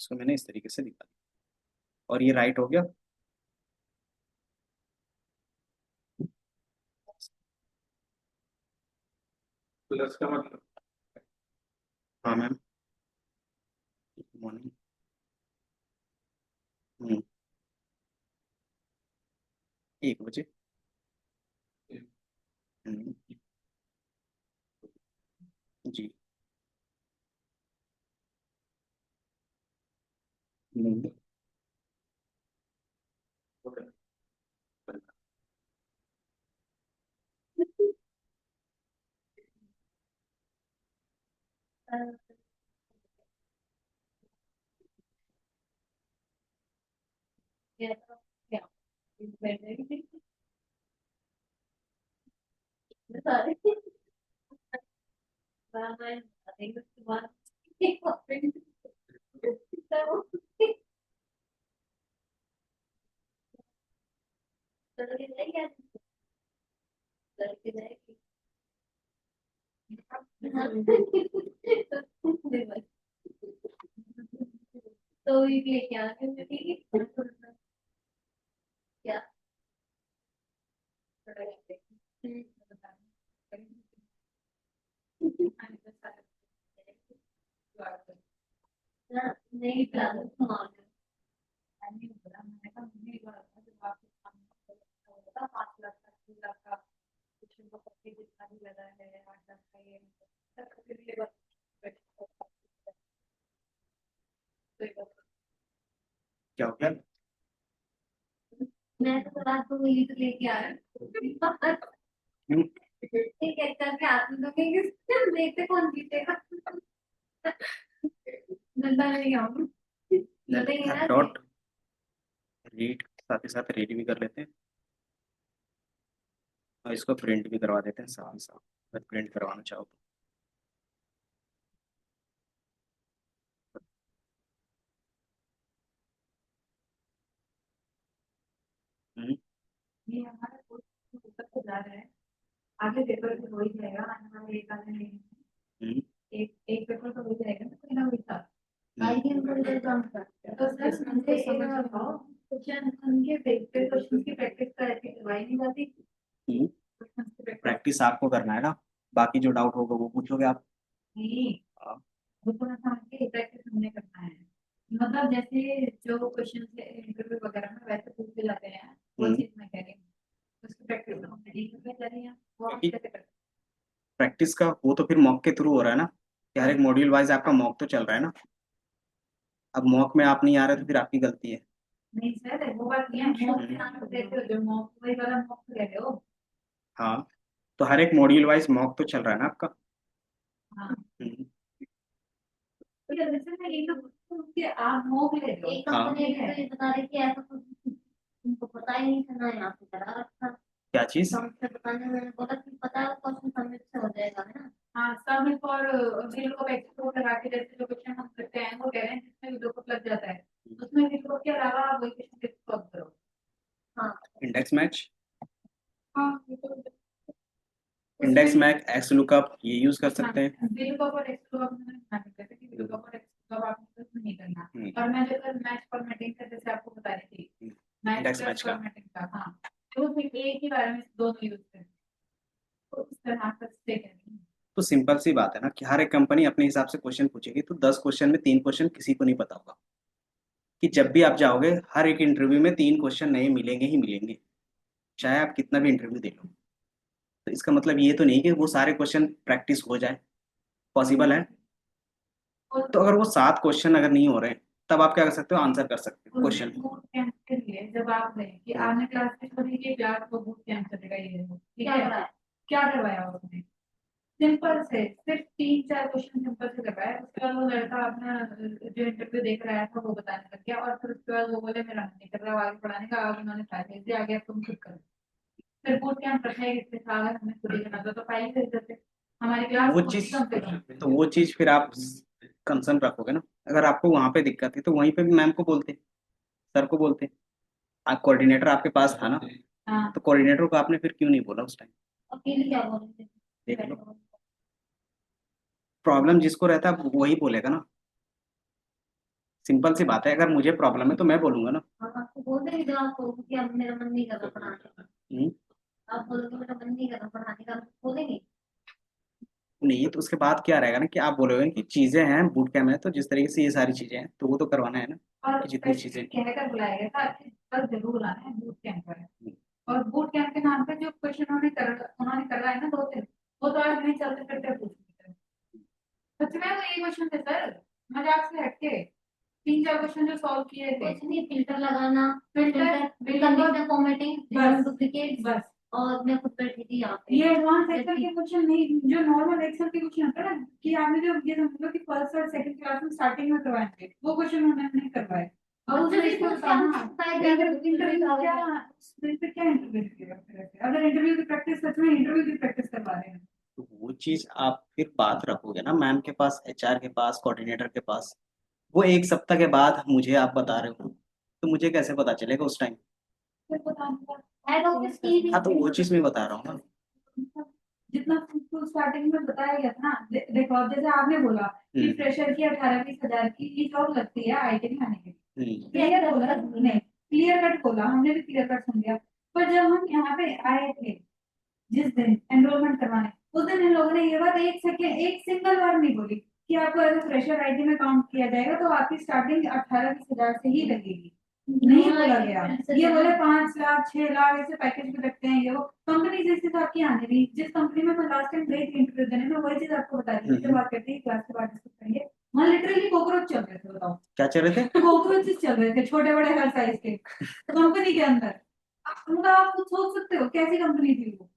इसको मैंने इस तरीके से लिखा और ये राइट हो गया। प्लस का मतलब हाँ मैम, मॉर्निंग। 1 बजे। हम्म, जी। हम्म, क्या क्या बैटरी सारे रामायण देखो उसके बाद एक ऑप्शन चलो ये क्या करके जाएगी। तो ये क्या है ठीक है क्या नहीं प्लान क्या हो गया? मैं तो रात को वही तो लेके आ रहा हूँ क्यों? ठीक है करके हाथ में तो देखते कौन जीतेगा नंदा नहीं आऊंगी बताइए देन ना डॉट रीड, साथ ही साथ रीड भी कर लेते हैं और इसको प्रिंट भी करवा देते हैं साथ ही साथ, अगर प्रिंट करवाना चाहो तो। हम्म, ये हमारा कोर्स ऊपर से जा रहा है आगे पेपर तो हो ही जाएगा आने वाले एक आधे महीने में। हम्म, एक एक पेपर तो हो जाएगा ना कोई ना कोई सा हम्म, आगे हम लोग काम करते हैं तो सर हमसे एक बताओ क्वेश्चन उनके पेपर क्वेश्चन की प्रैक्टिस करके करवाई नहीं जाती हम्म। क्वेश्चन की प्रैक्टिस प्रैक्टिस आपको करना है ना, बाकी जो डाउट होगा वो पूछोगे आप। नहीं हाँ, वो थोड़ा सा हमके प्रैक्टिस हमने करना है मतलब जैसे जो क्वेश्चन इंटरव्यू वगैरह में वैसे पूछे जाते हैं वो हम्म। चीज मैं कह रही हूँ उसकी प्रैक्टिस हम नहीं करने जा रही हैं वो हम क्योंकि कैसे करते प्रैक्टिस का वो तो फिर मॉक के थ्रू हो रहा है ना, कि हर एक मॉड्यूल वाइज आपका मॉक तो चल रहा है ना। अब मॉक में आप नहीं आ रहे तो फिर आपकी गलती है। नहीं सर वो बात नहीं है मॉक के नाम पे देते हो जो मॉक वही वाला मॉक ले रहे हो हाँ, तो हर एक मॉड्यूल वाइज मॉक तो चल रहा है ना आपका। हाँ हम्म, तो जैसे मैं ये तो उसके आप मॉक ले रहे हो एक हाँ। कंपनी ने तो ये बता रही कि ऐसा कुछ उनको पता ही नहीं था ना यहाँ पे करा रखा क्या चीज? हमसे बताने मैंने बोला कि पता है क्वेश्चन सबमिट से हो जाएगा है ना हाँ सबमिट और बिल को एक्सपोर्ट लगा के जैसे जो क्वेश्चन हम करते हैं वो कह रहे हैं जिसमें वीडियो को लग जाता है उसमें वीडियो के अलावा आप वही क्वेश्चन सॉल्व करो हाँ इंडेक्स मैच, हाँ ये तो इंडेक्स उसमें मैच, एक्स लुकअप ये यूज कर सकते हैं। बिल को और एक्सप्लोर में ध्यान रखते कि बिल को और एक्सप्लोर आपको कुछ नहीं करना हम्म, और मैं जो कल मैच फॉर्मेटिंग का जैसे आपको बता रही थी मैच इंडेक्स प्लस मैच का। फॉर्मेटिंग का हाँ तो फिर एक ही बारे में दोनों यूज करें तो इस तरह से स्टे करेंगे तो सिंपल सी बात है ना कि हर एक कंपनी अपने हिसाब से क्वेश्चन पूछेगी, तो 10 क्वेश्चन में 3 क्वेश्चन किसी को नहीं पता होगा। कि जब भी आप जाओगे हर एक इंटरव्यू में 3 क्वेश्चन नए मिलेंगे ही मिलेंगे, चाहे आप कितना भी इंटरव्यू दे लो। तो इसका मतलब ये तो नहीं कि वो सारे क्वेश्चन प्रैक्टिस हो जाए, पॉसिबल है। तो अगर वो 7 क्वेश्चन अगर नहीं हो रहे, तब आप क्या कर सकते हो, आंसर कर सकते हो क्वेश्चन। बूट कैंप के लिए जब आप गए कि आपने क्लास में छोड़ी कि क्लास को बूट कैंप चलेगा ये वो, ठीक क्या है, कराया? क्या करवाया उसने? सिंपल से सिर्फ 3-4 क्वेश्चन सिंपल से करवाया। उसके बाद वो लड़का अपना जो इंटरव्यू देख रहा था वो बताने लग गया, और फिर उसके बाद वो बोले मेरा मन नहीं कर रहा आगे पढ़ाने का, आगे उन्होंने फाइल भेज दिया, आगे अब तुम खुद करो। फिर बूट कैंप रखा है किसने था, अगर हमें खुद ही करना था तो फाइल भेज देते। हमारी क्लास वो होती चीज कम से कम। तो वो चीज फिर आप कंसर्न रखोगे ना। अगर आपको वहां पे दिक्कत है तो वहीं पे भी मैम को बोलते, सर को बोलते। आप कोऑर्डिनेटर आपके पास था ना, हाँ, तो कोऑर्डिनेटर को आपने फिर क्यों नहीं बोला उस टाइम? अकेले क्या बोल रहे देख लो, थे? प्रॉब्लम जिसको रहता है वही बोलेगा ना। सिंपल सी बात है, अगर मुझे प्रॉब्लम है तो मैं बोलूंगा ना। आप आपको बोल देंगे जब आपको कि अब मेरा मन नहीं कर रहा पढ़ाने का, हम्म, आप बोलोगे मेरा मन नहीं कर रहा पढ़ाने का, आप बोलेंगे। नहीं तो उसके बाद क्या रहेगा ना कि आप बोलोगे कि चीजें हैं बूट कैम्प है, तो जिस तरीके से ये सारी चीजें हैं तो वो तो करवाना है ना, और कि जितनी चीजें। स्पेसिफिक कहकर बुलाया गया था कि कल जरूर आना है बूट कैंप पर। और बूट कैंप के नाम पे जो क्वेश्चन उन्होंने करवाए ना 2 दिन, वो तो आज नहीं चलते फिरते पूछ रहे थे। सच में वो यही क्वेश्चन थे सर, मजाक से हटके 3-4 क्वेश्चन जो सॉल्व किए थे। कुछ नहीं, फिल्टर लगाना, फिल्टर कंडीशनल फॉर्मेटिंग, बस डुप्लीकेट, बस और मैं खुद बैठी थी यहाँ पे। ये एडवांस एक्सेल के क्वेश्चन नहीं, जो नॉर्मल एक्सेल के क्वेश्चन होते हैं ना, कि आपने जो ये समझ लो कि फर्स्ट और सेकंड क्लास में स्टार्टिंग में करवाए थे, वो क्वेश्चन उन्होंने नहीं करवाए। और मुझे उसमें भी इसको कुछ बताना इंटरव्यू इंटरव्यू क्या, फिर क्या इंटरव्यू किया फिर ऐसे? अगर इंटरव्यू की प्रैक्टिस, सच में इंटरव्यू की प्रैक्टिस करवा रहे हैं। तो वो चीज आप फिर बात रखोगे ना मैम के पास, एचआर के पास, कोऑर्डिनेटर के पास। वो 1 सप्ताह के बाद मुझे आप बता रहे हो, तो मुझे कैसे पता चलेगा उस टाइम? फिर बताने का हेड ऑफिस की भी हाँ तो वो चीज मैं बता रहा हूँ ना। जितना तुमको स्टार्टिंग में बताया गया था ना, देखो अब जैसे आपने बोला कि हम्म, फ्रेशर की 18-20 हजार की जॉब लगती है आईटी में आने के लिए, हम्म, क्लियर बोला नहीं, क्लियर कट बोला, हमने भी क्लियर कट सुन लिया। पर जब हम यहाँ पे आए थे जिस दिन एनरोलमेंट करवाने, उस दिन इन लोगों ने ये बात एक सेकेंड, एक सिंगल बार नहीं बोली कि आपको एज फ्रेशर आईटी में काउंट किया जाएगा तो आपकी स्टार्टिंग 18-20 हजार से ही लगेगी। नहीं बोला गया। ये बोले 5 लाख 6 लाख ऐसे पैकेज भी लगते हैं, ये वो कंपनी जिस हिसाब की आने रही, जिस कंपनी में मैं लास्ट टाइम गई थी इंटरव्यू देने में, वही चीज आपको बता रही थी जब बात करते हैं क्लास के बाद डिस्कस करेंगे। वहाँ लिटरली कॉकरोच चल रहे थे, बताओ। क्या चल रहे थे? कॉकरोचेस चल रहे थे, छोटे बड़े हर साइज के कंपनी के अंदर। मतलब आप खुद सोच सकते हो कैसी कंपनी थी वो।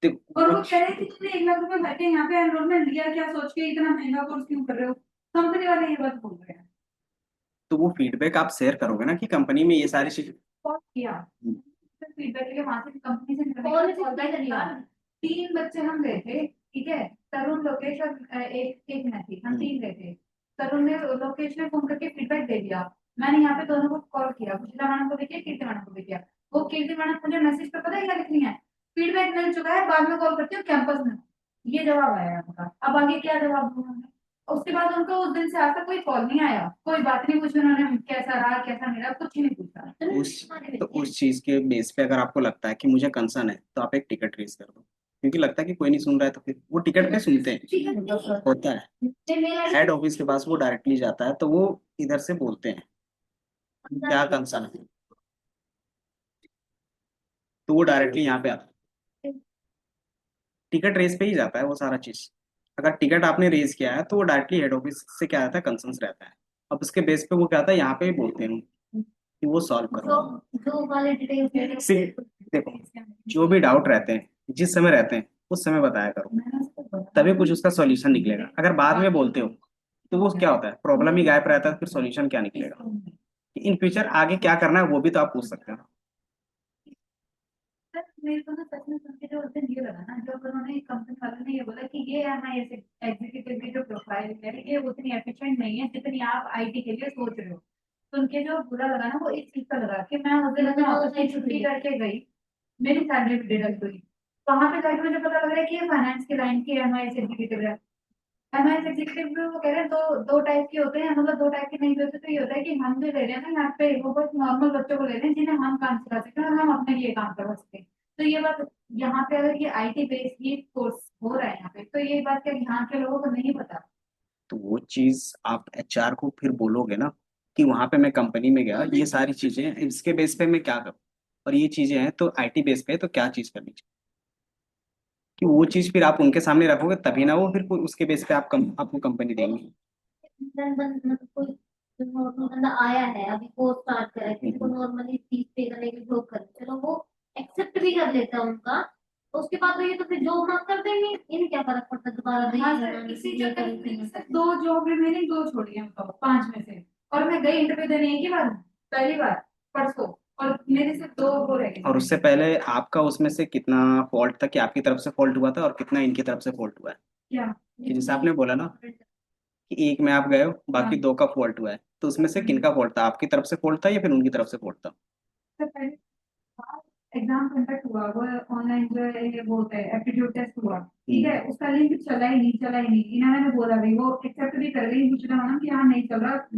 तो और वो वो कह रहे थे तुमने 1 लाख रुपए भर के यहाँ पे एनरोलमेंट लिया, क्या सोच के इतना महंगा कोर्स क्यों कर रहे हो? कंपनी वाले ये बात बोल रहे हैं। तो वो फीडबैक आप शेयर करोगे ना कि कंपनी में ये सारी चीज। कॉल किया फीडबैक के लिए, वहां से कंपनी से कॉल से कॉल feedback किया। निकाल। 3 बच्चे हम गए थे, ठीक है, तरुण लोकेश और एक एक मैं थी, हम 3 गए थे। तरुण ने लोकेश ने फोन करके फीडबैक दे दिया। मैंने यहाँ पे दोनों को कॉल किया, कुशिला मैडम को देखिए, कीर्ति मैडम को देखिए। वो कीर्ति मैडम मुझे मैसेज पे पता है क्या लिखनी है, फीडबैक मिल चुका है, बाद में कॉल करती हूँ कैंपस में। ये जवाब आया उनका। अब आगे क्या जवाब दूंगा मैं? उसके बाद उनको उस दिन से आज तक कोई कॉल नहीं आया, कोई बात नहीं पूछी उन्होंने, कैसा रहा कैसा नहीं रहा, कुछ नहीं पूछा। उस चीज के बेस पे अगर आपको लगता है कि मुझे कंसर्न है, तो आप एक टिकट रेज कर दो। क्योंकि लगता है कि कोई नहीं सुन रहा है, तो फिर वो टिकट पे सुनते हैं, होता है। हेड ऑफिस के पास वो डायरेक्टली जाता है, तो वो इधर से बोलते हैं क्या कंसर्न है, तो वो डायरेक्टली यहाँ पे आता है। टिकट रेस पे ही जाता है वो सारा चीज। अगर टिकट आपने रेज किया है तो वो डायरेक्टली हेड ऑफिस से क्या आता है, कंसर्न्स रहता है। अब उसके बेस पे वो क्या आता है, यहाँ पे ही बोलते हैं कि वो सॉल्व करो। जो वाले डिटेल्स देखो, जो भी डाउट रहते हैं जिस समय रहते हैं उस समय बताया करो, तभी कुछ उसका सॉल्यूशन निकलेगा। अगर बाद में बोलते हो तो वो क्या होता है, प्रॉब्लम ही गायब रहता है, फिर सॉल्यूशन क्या निकलेगा। इन फ्यूचर आगे क्या करना है वो भी तो आप पूछ सकते हो। सर, मेरे को ना सच में सुन के जो उस दिन ये लगा ना, जब उन्होंने कंपनी वालों ने ये बोला कि ये हमारे एग्जीक्यूटिव की जो प्रोफाइल है ये उतनी एफिशिएंट नहीं है जितनी आप आईटी के लिए सोच रहे हो। सुन के जो बुरा लगा ना वो इस चीज का लगा कि मैं उस दिन अपने ऑफिस में छुट्टी करके गई, मेरी सैलरी भी डिडक्ट हुई। वहां पे जाके मुझे पता लग रहा है कि ये फाइनेंस की लाइन की एमआईएस एग्जीक्यूटिव है। एमआईएस एग्जीक्यूटिव में वो कह रहे हैं दो दो टाइप के होते हैं, मतलब 2 टाइप के नहीं होते। तो ये होता है कि हम जो ले रहे हैं ना यहाँ पे, वो बस नॉर्मल बच्चों को ले रहे हैं जिन्हें हम काम सिखा सकें और हम अपने लिए काम करवा सकें। तो ये बात यहाँ पे अगर ये IT बेस्ड ये कोर्स हो रहा है यहाँ पे, तो ये बात क्या यहाँ के लोगों को नहीं पता? तो वो चीज आप HR को फिर बोलोगे ना कि वहां पे मैं कंपनी में गया, ये सारी चीजें हैं, इसके बेस पे मैं क्या करूँ, और ये चीजें हैं तो IT बेस पे है, तो क्या चीज करनी चाहिए, कि वो चीज फिर आप उनके सामने रखोगे तभी ना वो फिर उसके बेस पे आपको कंपनी देंगे। मतलब कोई जो नॉर्मल बंदा आया है अभी कोर्स स्टार्ट करा है, किसी को नॉर्मली फीस पे करने की जॉब कर, चलो वो एक्सेप्ट भी कर लेता है उनका, तो उसके बाद तो ये तो फिर जॉब मत कर देंगे, इन क्या फर्क पड़ता है दोबारा हाँ देंगे सर, बनाने इसी के लिए चक्कर में करेंगे। मैंने सिर्फ 2 जॉब रिमेनिंग 2 छोड़ी हैं, बताओ 5 में से। और मैं गई इंटरव्यू देने एक ही बार, पहली बार परसों, और मेरे सिर्फ 2 वो रह गए। और उससे पहले आपका उसमें से कितना फॉल्ट था, कि आपकी तरफ से फॉल्ट हुआ था और कितना इनकी तरफ से फॉल्ट हुआ है, क्या? कि जैसे आपने बोला ना कि एक में आप गए हो, बाकी हाँ। 2 का फॉल्ट हुआ है, तो उसमें से किनका फॉल्ट था, आपकी तरफ से फॉल्ट था या फिर उनकी तरफ से फॉल्ट था? तो पहले एग्जाम कंडक्ट हुआ, वो ऑनलाइन जो है ये वो होता है एप्टीट्यूड टेस्ट हुआ, ठीक है, उसका लिंक चला ही नहीं, इन्होंने बोला भाई वो एक्सेप्ट भी कर गई, पूछना कि हाँ नहीं चल रहा,